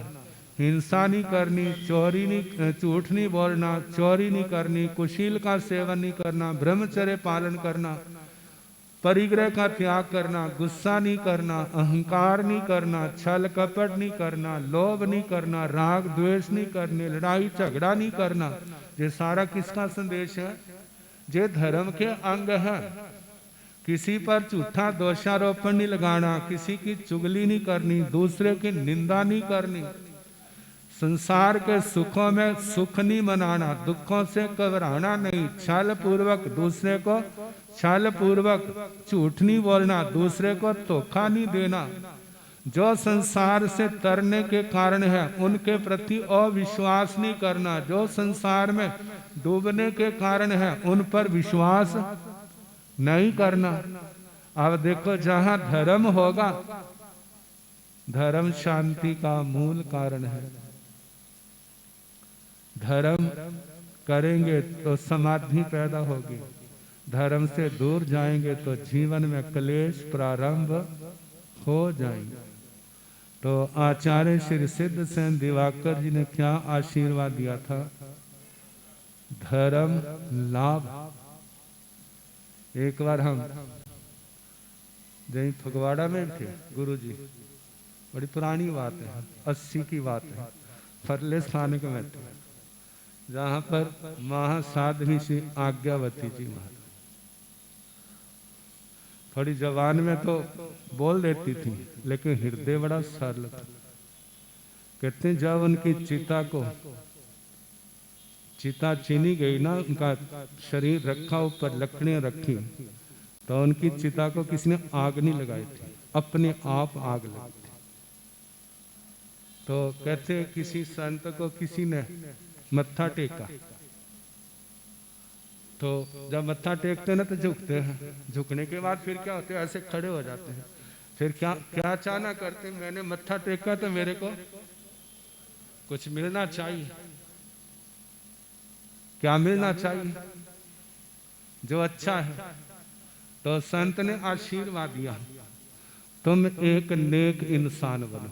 हिंसा नहीं करनी, चोरी नहीं, झूठ नहीं बोलना, चोरी नहीं करनी, कुशील का सेवन नहीं करना, ब्रह्मचर्य पालन करना, परिग्रह का त्याग करना, गुस्सा नहीं करना, अहंकार नहीं करना, छल कपट नहीं करना, लोभ नहीं करना, राग द्वेष नहीं करने, लड़ाई झगड़ा नहीं करना। ये सारा किसका संदेश है? जे धर्म के अंग है। किसी पर झूठा दोषारोपण नहीं लगाना, किसी की चुगली नहीं करनी, दूसरे की निंदा नहीं करनी, संसार के सुखों में सुख नहीं मनाना, दुखों से घबराना नहीं, छल पूर्वक दूसरे को छल पूर्वक झूठ नहीं बोलना, दूसरे को धोखा नहीं देना। जो संसार से तरने के कारण है उनके प्रति अविश्वास नहीं करना, जो संसार में डूबने के कारण है उन पर विश्वास नहीं करना। अब देखो जहां धर्म होगा, धर्म शांति का मूल कारण है। धर्म करेंगे तो समाधि पैदा होगी, धर्म से दूर जाएंगे तो जीवन में क्लेश प्रारंभ हो जाएंगे। तो आचार्य श्री सिद्ध सेन दिवाकर जी ने क्या आशीर्वाद दिया था? धर्म लाभ। एक बार हम जहीं फगवाड़ा में थे, गुरु जी, बड़ी पुरानी बात है, 80 की बात है, फरले स्थान में थे, जहाँ पर महासाध्वी श्री आज्ञावती जी महाराज थोड़ी जवान में तो बोल देती थी, लेकिन हृदय बड़ा सरल था। कहते हैं जब उनकी चिता चीनी गई ना, उनका शरीर रखा ऊपर, लकड़ियां रखी, तो उनकी चिता को किसी ने आग नहीं लगाई थी, अपने आप आग लगी थी। तो कहते हैं किसी संत को किसी ने मत्था टेका, तो जब मत्था टेकते ना तो झुकते हैं, झुकने के बाद फिर क्या होते हैं, ऐसे खड़े हो जाते हैं। फिर क्या क्या चाहना करते, मैंने मत्था टेका तो मेरे को कुछ मिलना चाहिए। क्या मिलना चाहिए? जो अच्छा है। तो संत ने आशीर्वाद दिया, तुम एक नेक इंसान बनो।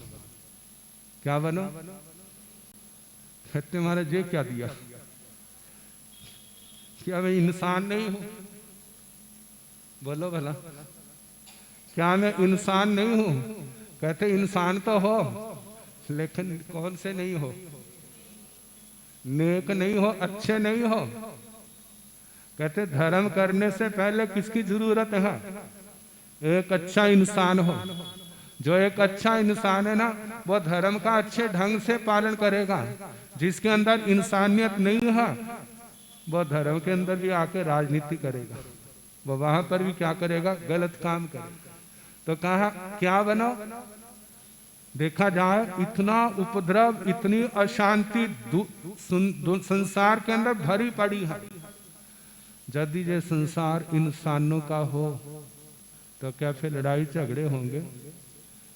क्या बनो? कहते महाराज ये क्या दिया, क्या मैं इंसान नहीं हूं? बोलो भला, क्या मैं इंसान नहीं हूं? कहते इंसान तो हो, लेकिन कौन से नहीं हो? नेक नहीं हो, अच्छे नहीं हो। कहते धर्म करने से पहले किसकी जरूरत है? एक अच्छा इंसान हो। जो एक अच्छा इंसान है ना, वो धर्म का अच्छे ढंग से पालन करेगा। जिसके अंदर इंसानियत नहीं है, वो धर्म के अंदर भी आके राजनीति करेगा, वो वहां पर भी क्या करेगा? गलत काम करेगा। तो कहा क्या बनो? देखा जाए इतना उपद्रव, इतनी अशांति संसार के अंदर भरी पड़ी है। यदि ये संसार इंसानों का हो तो क्या फिर लड़ाई झगड़े होंगे?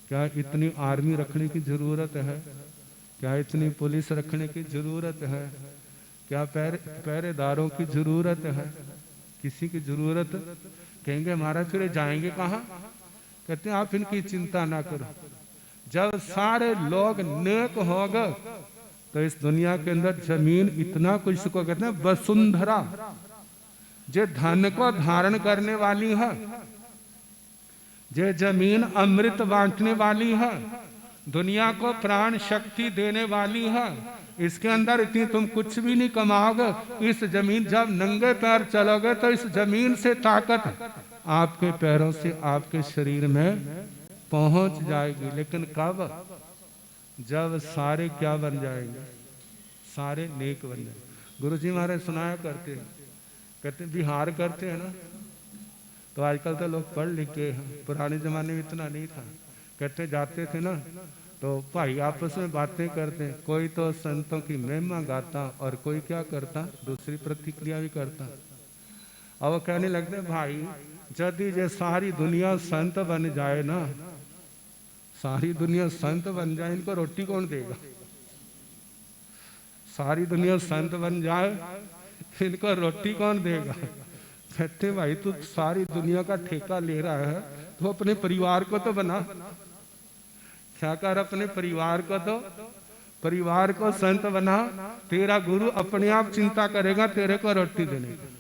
क्या इतनी आर्मी रखने की जरूरत है? क्या इतनी पुलिस रखने की जरूरत है? क्या पहरेदारों की जरूरत है? किसी की जरूरत? कहेंगे महाराज फिर जाएंगे कहाँ? कहते हैं आप इनकी चिंता ना करो। जब सारे लोग नेक होंगे तो इस दुनिया के अंदर जमीन इतना कुछ, इसको कहते हैं वसुंधरा, जो धन को धारण करने वाली है, जो जमीन अमृत बांटने वाली है, दुनिया को प्राण शक्ति देने वाली है, इसके अंदर इतनी तुम कुछ भी नहीं कमाओगे। इस जमीन, जब नंगे पैर चलोगे तो इस जमीन से ताकत आपके पैरों से आपके शरीर में पहुंच जाएगी। लेकिन कब? जब सारे क्या बन जाएंगे? सारे नेक बन जाएंगे। गुरु जी महाराज सुनाया करते हैं, कहते बिहार करते हैं ना, तो आजकल तो लोग पढ़ लिख के हैं, पुराने जमाने में इतना नहीं था। कहते जाते थे ना तो भाई आपस में बातें करते, कोई तो संतों की महिमा गाता और कोई क्या करता, दूसरी प्रतिक्रिया भी करता। और वो कहने लगते भाई यदि ये सारी दुनिया संत बन जाए ना, सारी दुनिया संत बन जाए, इनको रोटी कौन देगा? सारी दुनिया संत बन जाए, इनको रोटी कौन देगा? कहते भाई तू सारी दुनिया का ठेका ले रहा है, तो अपने परिवार को तो बना। क्या कर? अपने परिवार को तो, परिवार को संत बना, तेरा गुरु अपने आप चिंता करेगा तेरे को रोटी देने की।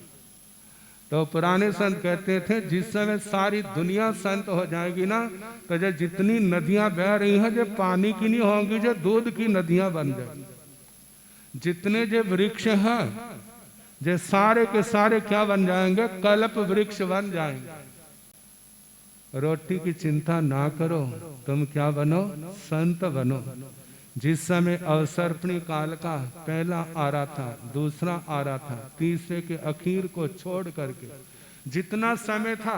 तो पुराने संत कहते थे जिस समय सारी दुनिया संत हो जाएगी ना, तो जो जितनी नदियां बह रही हैं जो पानी की नहीं होंगी, जो दूध की नदियां बन जाएंगी। जितने जो वृक्ष हैं जो सारे के सारे क्या बन जाएंगे? कल्प वृक्ष बन जाएंगे। रोटी की चिंता ना करो, तुम क्या बनो? संत बनो। जिस समय अवसर्पणी काल का पहला आ रहा था, दूसरा आ रहा था, तीसरे के आखिर को छोड़ करके जितना समय था,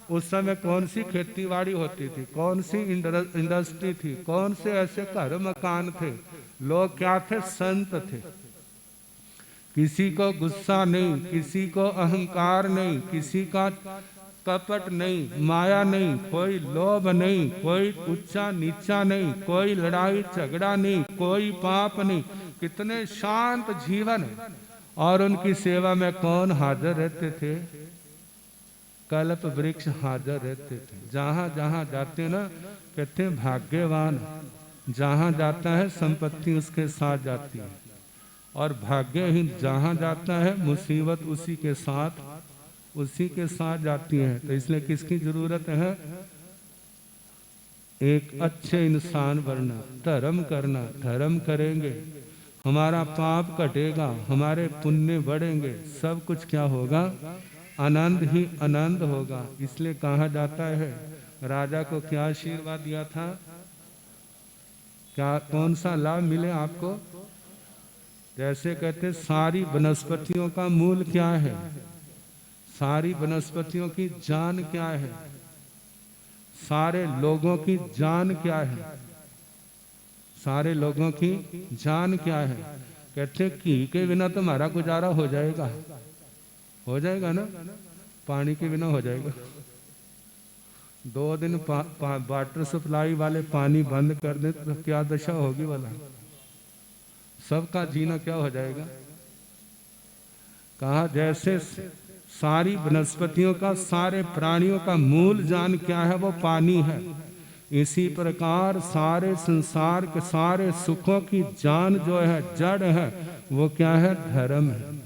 उस समय कौन सी खेतीबाड़ी होती थी, कौन सी इंडस्ट्री थी, कौन से ऐसे घर मकान थे? लोग क्या थे? संत थे। किसी को गुस्सा नहीं, किसी को अहंकार नहीं, किसी का कपट नहीं, माया नहीं, कोई लोभ नहीं, कोई ऊंचा नीचा नहीं, कोई लड़ाई झगड़ा नहीं, कोई पाप नहीं। कितने शांत जीवन। और उनकी सेवा में कौन हाजिर रहते थे? कल्प वृक्ष हाजिर रहते थे। जहां जहां जाते ना, कहते हैं भाग्यवान। जहां जाता है संपत्ति उसके साथ जाती है, और भाग्यहीन जहां जाता है मुसीबत उसी के साथ जाती है। तो इसलिए किसकी जरूरत है? एक अच्छे इंसान बनना, धर्म करना। धर्म करेंगे हमारा पाप कटेगा, हमारे पुण्य बढ़ेंगे, सब कुछ क्या होगा? आनंद ही आनंद होगा। इसलिए कहा जाता है, राजा को क्या आशीर्वाद दिया था? क्या कौन सा लाभ मिले आपको? जैसे कहते सारी वनस्पतियों का मूल क्या है? सारी वनस्पतियों की जान क्या है? सारे लोगों की जान क्या है? सारे लोगों की जान क्या है? कहते घी के बिना तो हमारा गुजारा हो जाएगा, हो जाएगा ना? पानी के बिना हो जाएगा? 2 दिन वाटर सप्लाई वाले पानी बंद कर दे तो क्या दशा होगी वाला? सबका जीना क्या हो जाएगा? कहा जैसे सारी वनस्पतियों का, सारे प्राणियों का मूल जान क्या है? वो पानी है। इसी प्रकार सारे संसार के सारे सुखों की जान जो है, जड़ है, वो क्या है? धर्म है।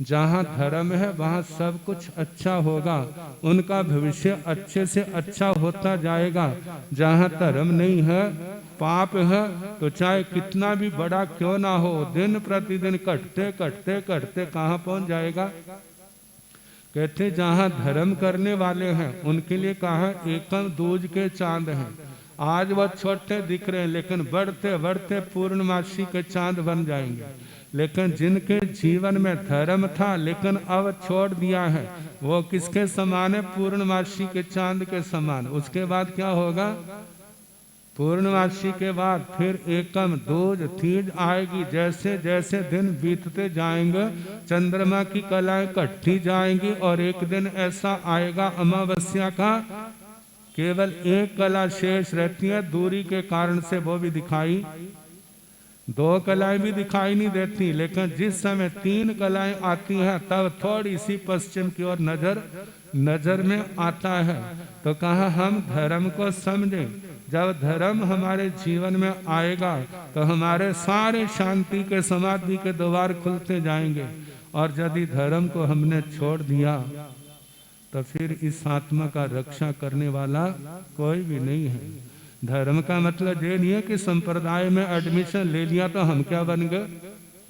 जहाँ धर्म है वहाँ सब कुछ अच्छा होगा, उनका भविष्य अच्छे से अच्छा होता जाएगा। जहाँ धर्म नहीं है, पाप है, तो चाहे कितना भी बड़ा क्यों ना हो, दिन प्रतिदिन कटते कटते कटते कहाँ पहुँच जाएगा? कहते जहाँ धर्म करने वाले हैं उनके लिए कहा एकम दूज के चांद हैं। आज वह छोटे दिख रहे हैं, लेकिन बढ़ते बढ़ते पूर्णमासी के चांद बन जाएंगे। लेकिन जिनके जीवन में धर्म था लेकिन अब छोड़ दिया है, वो किसके समान है? पूर्णमासी के चांद के समान। उसके बाद क्या होगा? पूर्णमासी के बाद फिर एकम दूज तीज आएगी। जैसे जैसे दिन बीतते जाएंगे चंद्रमा की कलाएं कटती जाएंगी, और एक दिन ऐसा आएगा अमावस्या का केवल एक कला शेष रहती है, दूरी के कारण से वो भी दिखाई, दो कलाएं भी दिखाई नहीं देती। लेकिन जिस समय तीन कलाएं आती हैं तब थोड़ी सी पश्चिम की ओर नजर में आता है। तो कहा हम धर्म को समझें। जब धर्म हमारे जीवन में आएगा तो हमारे सारे शांति के समाधि के द्वार खुलते जाएंगे। और यदि धर्म को हमने छोड़ दिया तो फिर इस आत्मा का रक्षा करने वाला कोई भी नहीं है। धर्म का मतलब ये नहीं है कि संप्रदाय में एडमिशन ले लिया तो हम क्या बन गए?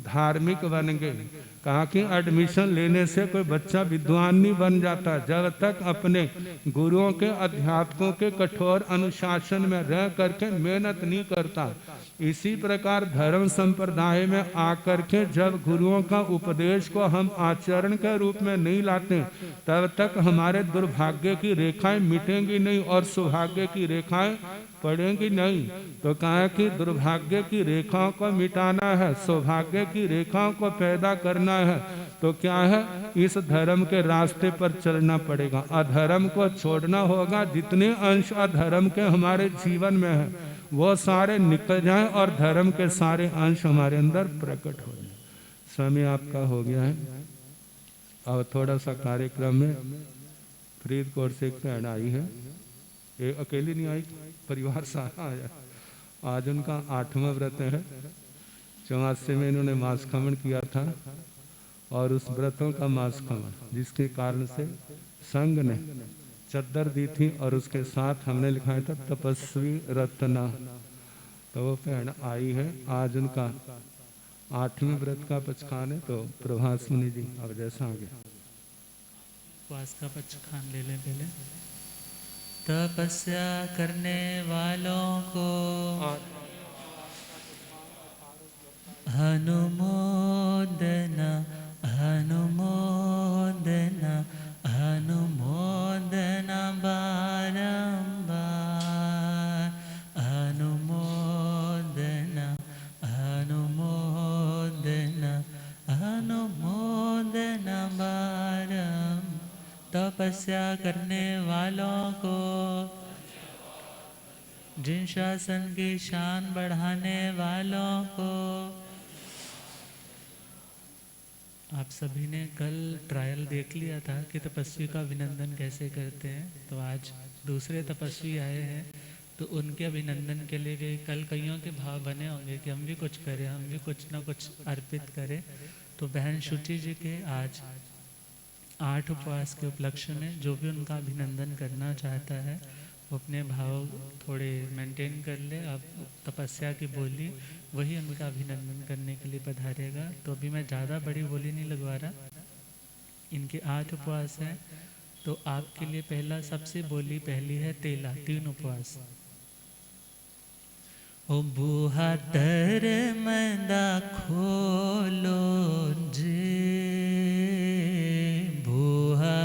धार्मिक बन गए। कहा कि एडमिशन लेने से कोई बच्चा विद्वान नहीं बन जाता जब तक अपने गुरुओं के अध्यापकों के कठोर अनुशासन में रह करके मेहनत नहीं करता। इसी प्रकार धर्म संप्रदाय में आकर के जब गुरुओं का उपदेश को हम आचरण के रूप में नहीं लाते तब तक हमारे दुर्भाग्य की रेखाएं मिटेंगी नहीं और सौभाग्य की रेखाएं पड़ेंगी नहीं। तो कहा कि दुर्भाग्य की रेखाओं को मिटाना है, सौभाग्य की रेखाओं को पैदा करना है, तो क्या है? इस धर्म के रास्ते पर चलना पड़ेगा। अधर्म को छोड़ना होगा। जितने अंश अधर्म के हमारे जीवन में है वो सारे निकल जाएं और धर्म के सारे अंश हमारे अंदर प्रकट हो जाए। समय आपका हो गया है। अब थोड़ा सा कार्यक्रम में फरीदकोट से एक बहन आई है, एक अकेली नहीं आई, परिवार सारा आया। आज उनका 8वां व्रत है। 84 में इन्होंने मांस खमन किया था और उस व्रतों का मांस खमन जिसके कारण से संघ ने चद्दर दी थी और उसके साथ हमने लिखाया था तपस्वी रत्ना। तो वो बहन आई है। आज उनका 8वें व्रत का पचखान है। तो प्रभास मुनि जी अब जैसा आगे उपवास का पचखान ले लें पहले। तपस्या करने वालों को हनुमोदना हनुमोदना हनुमोदना बारंबार हनुमोदना हनुमोदना हनुमोदना बारंबार। तपस्या करने वालों को, जिन शासन की शान बढ़ाने वालों को। आप सभी ने कल ट्रायल देख लिया था कि तपस्वी का अभिनंदन कैसे करते हैं। तो आज दूसरे तपस्वी आए हैं तो उनके अभिनंदन के लिए भी कल कईयों के भाव बने होंगे कि हम भी कुछ करें, हम भी कुछ ना कुछ अर्पित करें। तो बहन शुचि जी के आज 8 उपवास के उपलक्ष्य में जो भी उनका अभिनंदन करना चाहता है वो अपने भाव थोड़े मेंटेन कर ले। अब तपस्या की बोली वही उनका अभिनंदन करने के लिए पधारेगा। तो अभी मैं ज़्यादा बड़ी बोली नहीं लगवा रहा। इनके 8 उपवास हैं तो आपके लिए पहला सबसे बोली पहली है तेला, 3 उपवास। ओ बूहा तर मंदा खोलो जे बूहा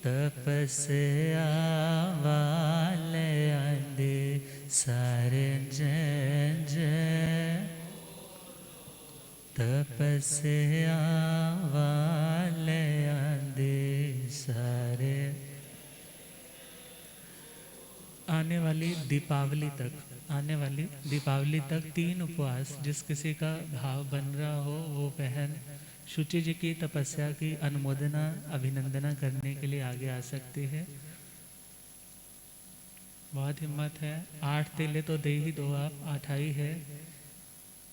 तपस्या वाले आंदे सारे जय जय। तपस्या वाले आंदे सारे। आने वाली दीपावली तक 3 उपवास जिस किसी का भाव बन रहा हो वो बहन शुचि जी की तपस्या की अनुमोदना अभिनंदना करने के लिए आगे आ सकती है। बहुत हिम्मत है। 8 तेले तो दे ही दो आप, 8 ही है।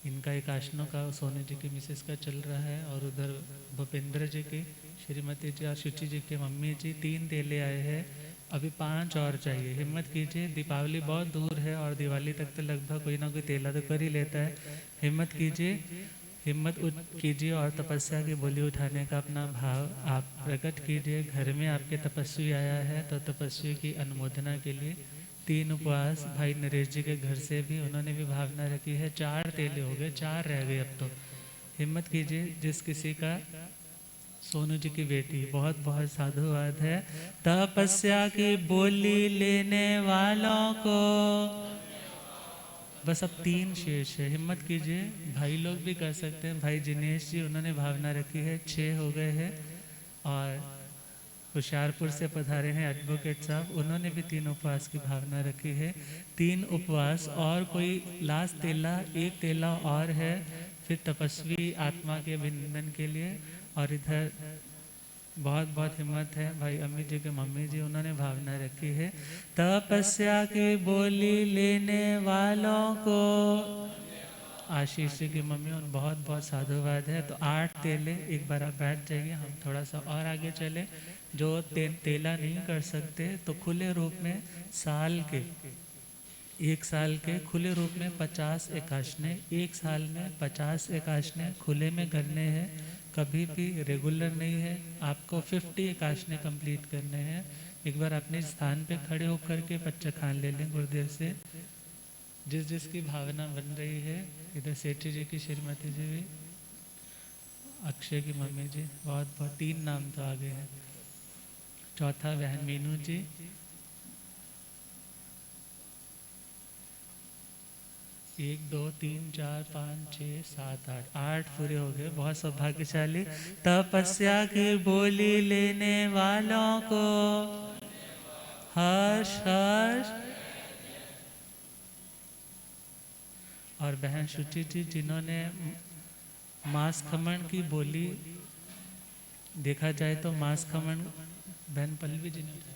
इनका एक आशनों का सोनी जी की मिसेस का चल रहा है, और उधर भूपेंद्र जी की श्रीमती जी और शुचि जी के मम्मी जी 3 तेले आए हैं। अभी 5 और चाहिए। हिम्मत कीजिए, दीपावली बहुत दूर है और दिवाली तक तो लगभग कोई ना कोई तेला तो कर ही लेता है। हिम्मत कीजिए, हिम्मत कीजिए और तपस्या की बोली उठाने का अपना भाव आप प्रकट कीजिए। घर में आपके तपस्वी आया है तो तपस्वी की अनुमोदना के लिए 3 उपवास भाई नरेश जी के घर से भी उन्होंने भी भावना रखी है। 4 तेले हो गए, 4 रह गए अब तो। हिम्मत कीजिए, जिस किसी का सोनू जी की बेटी, बहुत बहुत साधुवाद है। तपस्या की बोली लेने वालों को बस अब 3 शेष है। हिम्मत कीजिए, भाई लोग भी कर सकते हैं। भाई जिनेश जी उन्होंने भावना रखी है, 6 हो गए हैं। और होशियारपुर से पधारे हैं एडवोकेट साहब, उन्होंने भी 3 उपवास की भावना रखी है। 3 उपवास और कोई लास्ट तेला, 1 तेला और है फिर तपस्वी आत्मा के अभिनंदन के लिए। और इधर बहुत बहुत हिम्मत है भाई अम्मी जी के मम्मी जी, उन्होंने भावना रखी है। तपस्या की बोली लेने वालों को आशीष जी की मम्मी, उन बहुत बहुत साधुवाद है। तो 8 तेले, एक बार आप बैठ जाइए, हम थोड़ा सा और आगे चले। जो तेला नहीं कर सकते तो खुले रूप में साल के, 1 साल के खुले रूप में 50 एकाशने, 1 साल में 50 एकाशने खुले में करने हैं। कभी भी रेगुलर नहीं है, आपको 50 एकाशने कंप्लीट करने हैं। एक बार अपने स्थान पे खड़े होकर के पच्चखान ले लें गुरुदेव से, जिस जिसकी भावना बन रही है। इधर सेठी जी की श्रीमती जी भी, अक्षय की मम्मी जी, बहुत बहुत 3 नाम तो आगे हैं। चौथा बहन मीनू जी, 1 2 3 4 5 6 7 8, 8 पूरे हो गए, बहुत सौभाग्यशाली। तपस्या की बोली लेने वालों को हर्ष हर्ष। और बहन शुचि जी जिन्होंने मास खमन की बोली, देखा जाए तो मास खमन बहन पल्लवी जी ने उठाया,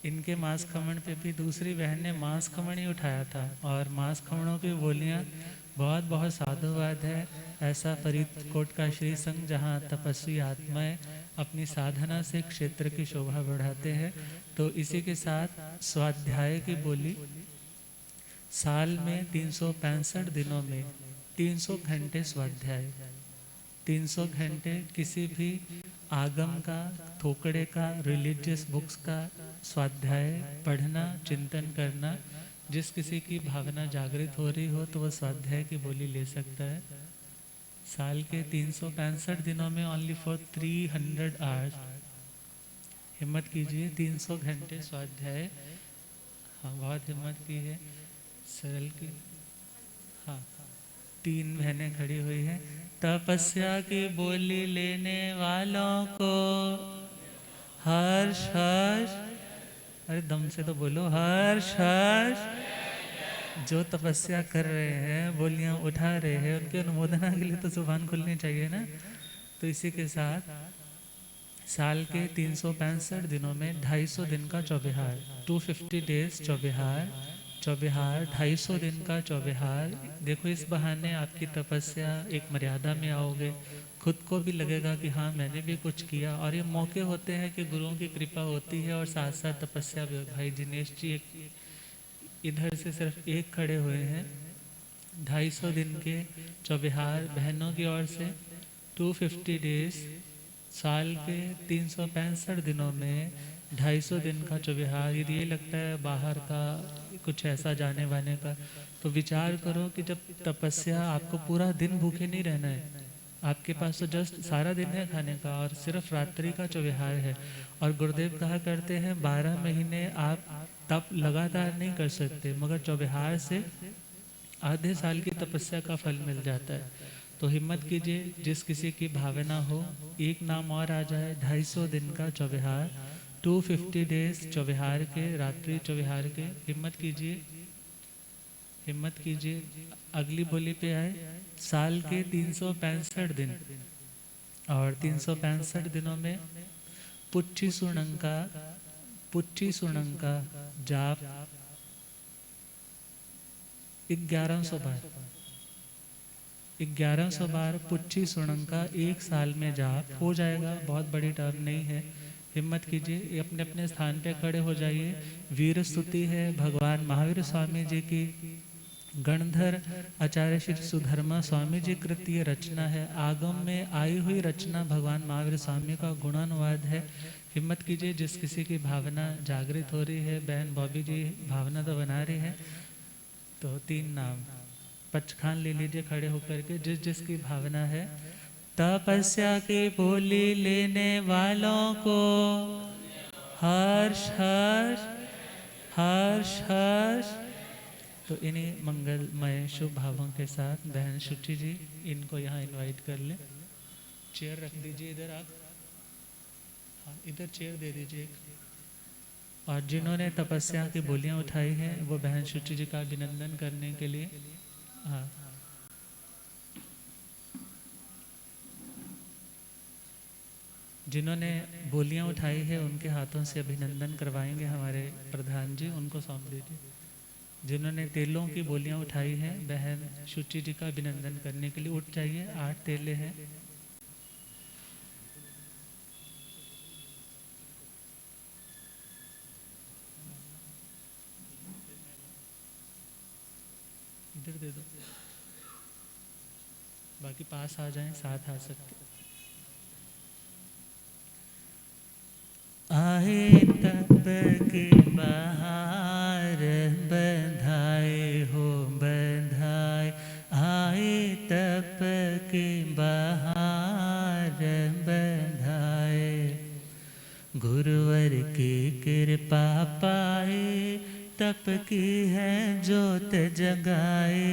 इनके मास खमन पे भी दूसरी बहन ने मास खमन ही उठाया था। और मास खमनों की बोलियां बहुत बहुत साधुवाद है। ऐसा फरीदकोट का श्री संघ जहाँ तपस्वी आत्माएं अपनी साधना से क्षेत्र की शोभा बढ़ाते हैं। तो इसी के साथ स्वाध्याय की बोली, साल में 365 दिनों में 300 घंटे स्वाध्याय, 300 घंटे किसी भी आगम का, थोकड़े का, रिलीजियस बुक्स का स्वाध्याय पढ़ना, चिंतन करना। जिस किसी की भावना जागृत हो रही हो तो वह स्वाध्याय की बोली ले सकता है। साल के 365 दिनों में ओनली फॉर 300 आवर्स। हिम्मत कीजिए, 300 घंटे स्वाध्याय। हाँ, बहुत हिम्मत की है। सरल की, हाँ, 3 बहनें खड़ी हुई हैं। तपस्या की बोली लेने वालों को हर्ष हर्ष। अरे दम से तो बोलो, हर्ष हर्ष। जो तपस्या कर रहे हैं, बोलियां उठा रहे हैं, उनकी अनुमोदना के लिए तो जुबान खुलनी चाहिए ना। तो इसी के साथ साल के 365 दिनों में 250 दिन का चौबिहार, 250 डेज चौबिहार, चौबिहार 250 दिन का चौबिहार। देखो इस बहाने आपकी तपस्या एक मर्यादा में आओगे, खुद को भी लगेगा कि हाँ मैंने भी कुछ किया। और ये मौके होते हैं कि गुरुओं की कृपा होती है और साथ साथ तपस्या भी। भाई दिनेश जी एक इधर से सिर्फ एक खड़े हुए हैं। 250 दिन के चौबिहार बहनों की ओर से, 250 डेज, साल के 365 दिनों में 250 दिन का चौबिहार। यदि ये लगता है बाहर का कुछ ऐसा जाने वाने का, तो विचार करो कि जब तपस्या, आपको पूरा दिन भूखे नहीं रहना है, आपके पास तो जस्ट सारा दिन है खाने का और सिर्फ रात्रि का चौबिहार है। और गुरुदेव कहा करते हैं 12 महीने आप तप लगातार नहीं कर सकते, मगर चौबिहार से आधे साल की तपस्या का फल मिल जाता है। तो हिम्मत कीजिए, जिस किसी की भावना हो, एक नाम और आ जाए, 250 दिन का चौबिहार, 250 डेज चौबिहार के, रात्रि चौबिहार के। हिम्मत कीजिए, हिम्मत कीजिए। अगली बोली पे आए, साल के 365 दिन, और 365 दिनों में पुच्छी सुणंका जाप 1100 बार, 1100 बार पुच्छी सुणंका एक साल में जाप हो जाएगा। बहुत बड़ी टर्म नहीं है, हिम्मत कीजिए, अपने अपने स्थान पे खड़े हो जाइए। वीर स्तुति है भगवान महावीर स्वामी जी की, गणधर आचार्य श्री सुधर्मा स्वामी जी कृत ये रचना है, आगम में आई हुई रचना भगवान महावीर स्वामी का गुणानुवाद है। हिम्मत कीजिए, जिस किसी की भावना जागृत हो रही है, बहन बॉबी जी भावना तो बना रही है, तो 3 नाम पचखान ले लीजिए खड़े होकर के, जिस जिसकी भावना है। तपस्या की बोली लेने वालों को हर्ष हर्ष हर्ष हर्ष। तो इन्हीं मंगलमय शुभ भावों के साथ बहन शुचि जी, इनको यहाँ इनवाइट कर लें। चेयर रख दीजिए इधर आप, हाँ इधर चेयर दे दीजिए एक। और जिन्होंने तपस्या की बोलियां उठाई हैं वो बहन शुचि जी का अभिनंदन करने के लिए, हाँ जिन्होंने बोलियां उठाई है उनके हाथों से अभिनंदन करवाएंगे हमारे प्रधान जी, उनको सौंप दीजिए। जिन्होंने तेलों की बोलियां उठाई हैं बहन शुचि जी का अभिनंदन करने के लिए उठ जाइए। 8 तेले हैं। इधर दे दो, बाकी पास आ जाएं, साथ आ सकते। आए तप के बहार बधाए हो बधाए, आए तप के बहार बधाए, गुरुवर की कृपा पाए, तप की है जोत जगाए,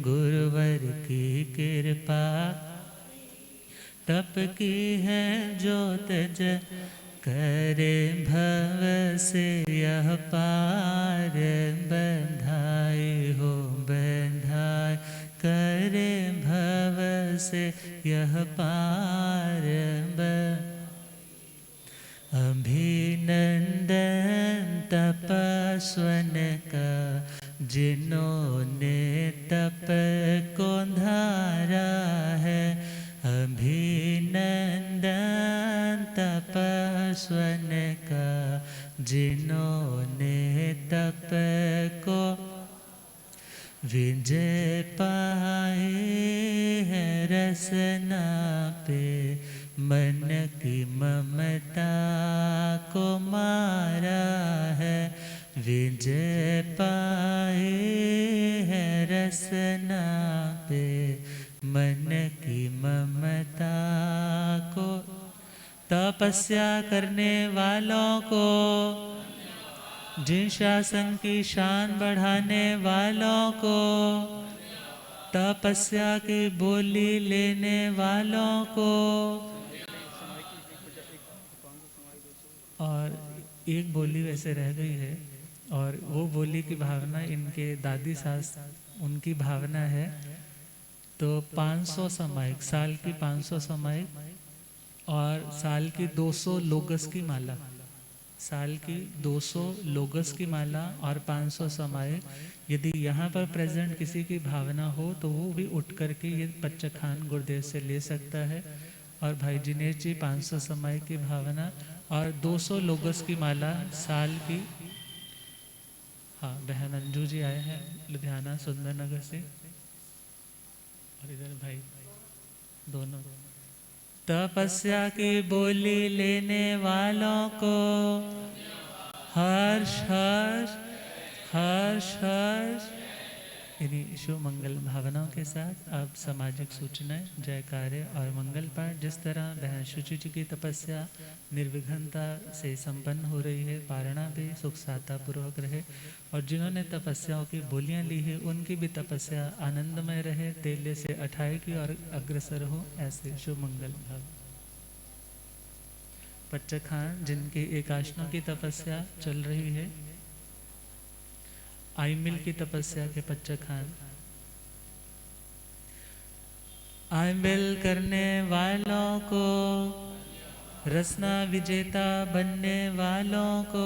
गुरुवर की कृपा तप की है जोत जगाए, करे भव से यह पार बंधाए हो बंधाए, करे भव से यह पार अभिनंदन तपस्वन का, जिन्होंने तप को धारा है, अभिनंदन तपस्वन का, जिन्होंने तप को विजय पाए है, रसना पे मन की ममता को मारा है, विजय पाए है, रसना पे मन की ममता को, तपस्या करने वालों को, जिन शासन की शान बढ़ाने वालों को, तपस्या की बोली लेने वालों को। और एक बोली वैसे रह गई है, और वो बोली की भावना इनके दादी सास, उनकी भावना है। तो 500 सामायिक, साल की 500 सामायिक और साल की 200 लोगस की माला, साल की 200 लोगस की माला और 500 सामायिक। यदि यहाँ पर प्रेजेंट किसी की भावना हो तो वो भी उठ करके ये पच्चखान गुरुदेव से ले सकता है। और भाई जिनेश जी 500 सामायिक की भावना और 200 लोगस की माला साल की। हाँ, बहन अंजू जी आए हैं लुधियाना सुंदर नगर से, और इधर भाई दोनों। तपस्या की बोली लेने वालों को हर्ष हर्ष हर्ष हर्ष। इन्हीं शुभ मंगल भावनाओं के साथ अब सामाजिक सूचनाएं, जय कार्य और मंगल पाठ। जिस तरह बहन शुचि जी की तपस्या निर्विघ्नता से संपन्न हो रही है, पारणा भी सुख साता पूर्वक रहे, और जिन्होंने तपस्याओं की बोलियां ली है उनकी भी तपस्या आनंदमय रहे, तेले से अठाई की और अग्रसर हो, ऐसे शुभ मंगल भाव। पच्चखान जिनकी एकाशनों की तपस्या चल रही है, आईमिल की तपस्या के पच्चखान। आमिल करने वालों को, रसना विजेता बनने वालों को।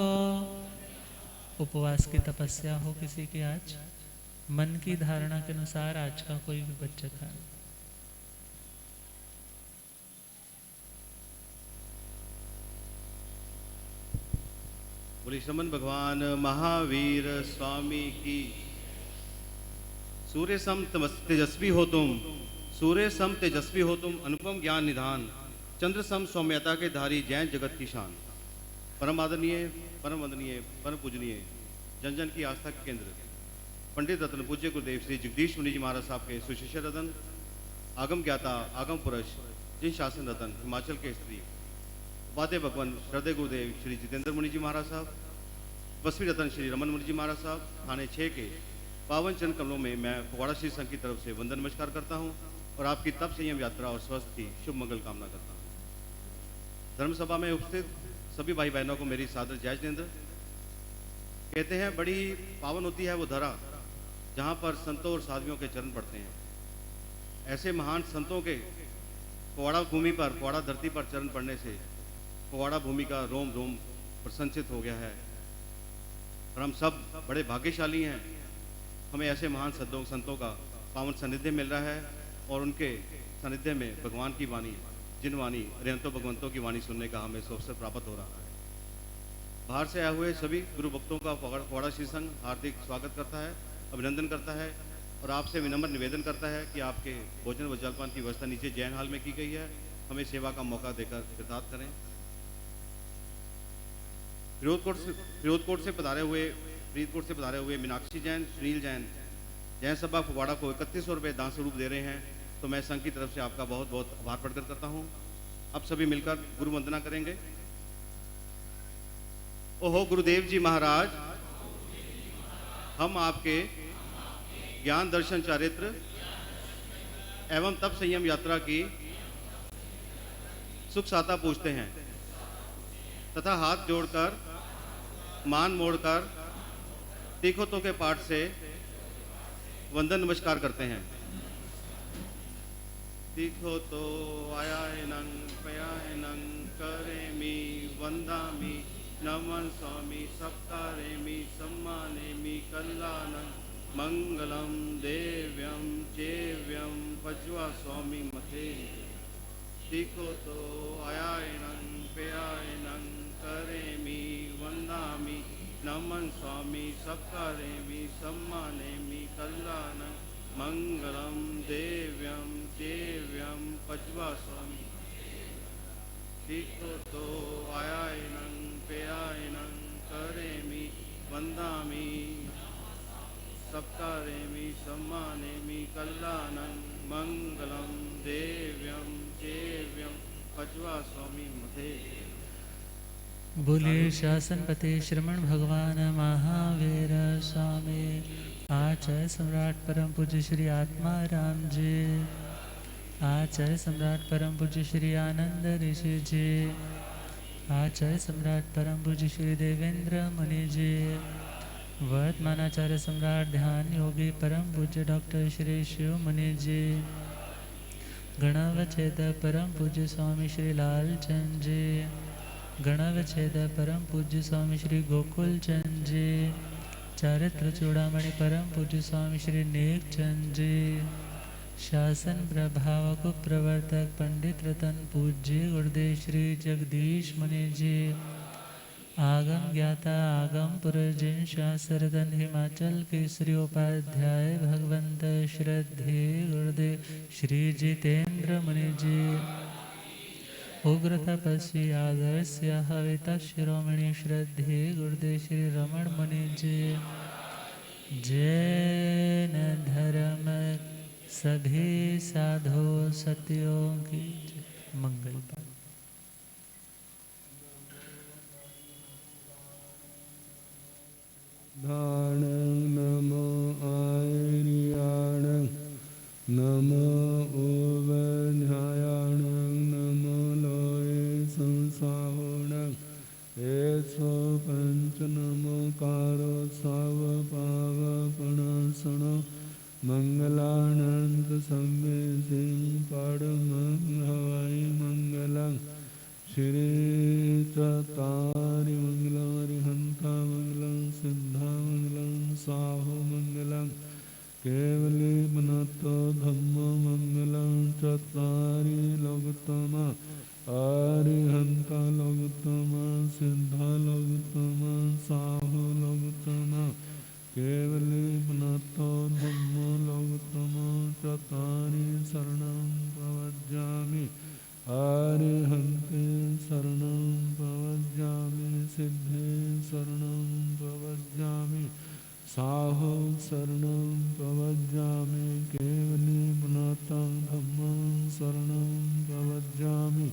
उपवास की तपस्या हो किसी की आज, मन की धारणा के अनुसार आज का कोई भी बच्चा खाए। बोले श्रमण भगवान महावीर स्वामी की। सूर्य सम तेजस्वी हो तुम, सूर्य सम तेजस्वी हो तुम, अनुपम ज्ञान निधान, चंद्र सम सौम्यता के धारी, जैन जगत की शान। परम आदरणीय, परम वंदनीय, परम पूजनीय, जन जन की आस्था के केंद्र, पंडित रत्न पूज्य गुरुदेव श्री जगदीश मुनि जी महाराज साहब के सुशिष्य रतन, आगम ज्ञाता, आगम पुरुष, जिन शासन रतन, हिमाचल के स्त्री, उपाध्याय भगवान श्रद्धे गुरुदेव श्री जितेंद्र मुनि जी महाराज साहब, बसवी रतन श्री रमन मुनि जी महाराज साहब, थाने 6 के पावन चरण कमलों में मैं फगवाड़ा श्री संघ की तरफ से वंदन नमस्कार करता हूं और आपकी तप संयम यात्रा और स्वस्थ की शुभ मंगल कामना करता हूं। धर्म सभा में उपस्थित सभी भाई बहनों को मेरी सादर जय जितेंद्र। कहते हैं बड़ी पावन होती है वो धरा जहां पर संतों और साधुओं के चरण पड़ते हैं। ऐसे महान संतों के फगवाड़ा भूमि पर, फगवाड़ा धरती पर चरण पड़ने से फगवाड़ा भूमि का रोम रोम प्रसन्नचित हो गया है और हम सब बड़े भाग्यशाली हैं। हमें ऐसे महान संतों का पावन सानिध्य मिल रहा है और उनके सानिध्य में भगवान की वाणी, जिन वाणी अरिहंतों भगवंतों की वाणी सुनने का हमें अवसर प्राप्त हो रहा है। बाहर से आए हुए सभी गुरु भक्तों का फगवाड़ा श्री संघ हार्दिक स्वागत करता है, अभिनंदन करता है और आपसे विनम्र निवेदन करता है कि आपके भोजन व जलपान की व्यवस्था नीचे जैन हॉल में की गई है, हमें सेवा का मौका देकर कृतार्थ करें। फरीदकोट से पधारे हुए मीनाक्षी जैन, सुनील जैन, जैन सभा फगवाड़ा को 3100 रुपये दान स्वरूप दे रहे हैं, तो मैं संघ की तरफ से आपका बहुत बहुत आभार प्रकट करता हूँ। अब सभी मिलकर गुरु वंदना करेंगे। ओहो गुरुदेव जी महाराज, हम आपके ज्ञान दर्शन चारित्र एवं तप संयम यात्रा की सुख साता पूछते हैं तथा हाथ जोड़कर, मान मोड़कर, तीखोतों के पाठ से वंदन नमस्कार करते हैं। तीखो तो आयानंग पयानंग करेमी वंदामी, नमन स्वामी सप्तारेमी सम्मानेमी कल्याणं, मंगलम देव्यम चेव्यम पज्वा स्वामी मथे। तीखो तो आयानंग पयानंग करेमी वंदामी, नमन स्वामी सत्कारेमी सम्मानेमी कल्याणं, मंगलम देव्यम देव्यम पज्वा स्वामी। तीखो तो आयानंग पयानंग करेमी वंदामी, सत्कारेमी सम्मानेमी कल्याणं, मंगलम देव्यम देव्यम पज्वा स्वामी मथे। बोलिए शासनपति श्रमण भगवान महावीर स्वामी, आचार्य सम्राट परम पूज्य श्री आत्माराम जी, आचार्य सम्राट परम पूज्य श्री आनंद ऋषि जी, आचार्य सम्राट परम पूज्य श्री देवेंद्र मुनि जी, वर्तमानाचार्य सम्राट ध्यान योगी परम पूज्य डॉक्टर श्री शिव मुनि जी, गणावच्छेद परम पूज्य स्वामी श्री लालचंद जी, गणावच्छेद परम पूज्य स्वामी श्री गोकुल चंद जी, चारित्र चूड़ामणि परम पूज्य स्वामी श्री नेक चंद जी, शासन प्रभावक प्रवर्तक पंडित रतन पूज्य गुरुदेव श्री जगदीश मुनि जी, आगम ज्ञाता आगम पुरजिन शास्त्ररतन हिमाचल के श्री उपाध्याय भगवंत श्रद्धे गुरुदेव श्री जितेंद्र मुनि जी, उग्र तपस्वी आदर्श हविता शिरोमणि श्रद्धे गुरुदेव श्री रमण मुनि जी, जैन धर्म सभी साधु सत्यों की मंगल पाए। धानं नमो आर्याणं नमो ओवध्यायाणं नमो लोये संसाहोणं एसो पंच नमो कारो साव पावपणसणो मंगलानंत संवेशी परमं हवै मंगलं श्री चतारि मंगलं हरिहंता मंगलं सिद्धा मंगलं साहो मंगलं केवली पुनतो धम्म मंगलं चतारि लोकतमा अरिहंता लोकतमा सिद्धा लोकतमा साहो लोकतमा केवली पुनतो धम्म लोकतमा चतारि शरणं प्रवज्जामि अरिहन्ते शरणं प्रवज्जामि सिद्धे शरणं प्रवज्जामि साहो शरणं प्रवज्जामि केवली पुनतं धम्मं शरणं प्रवज्जामि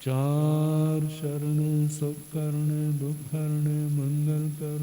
चार शरण सुख करने दुख करने मंगल कर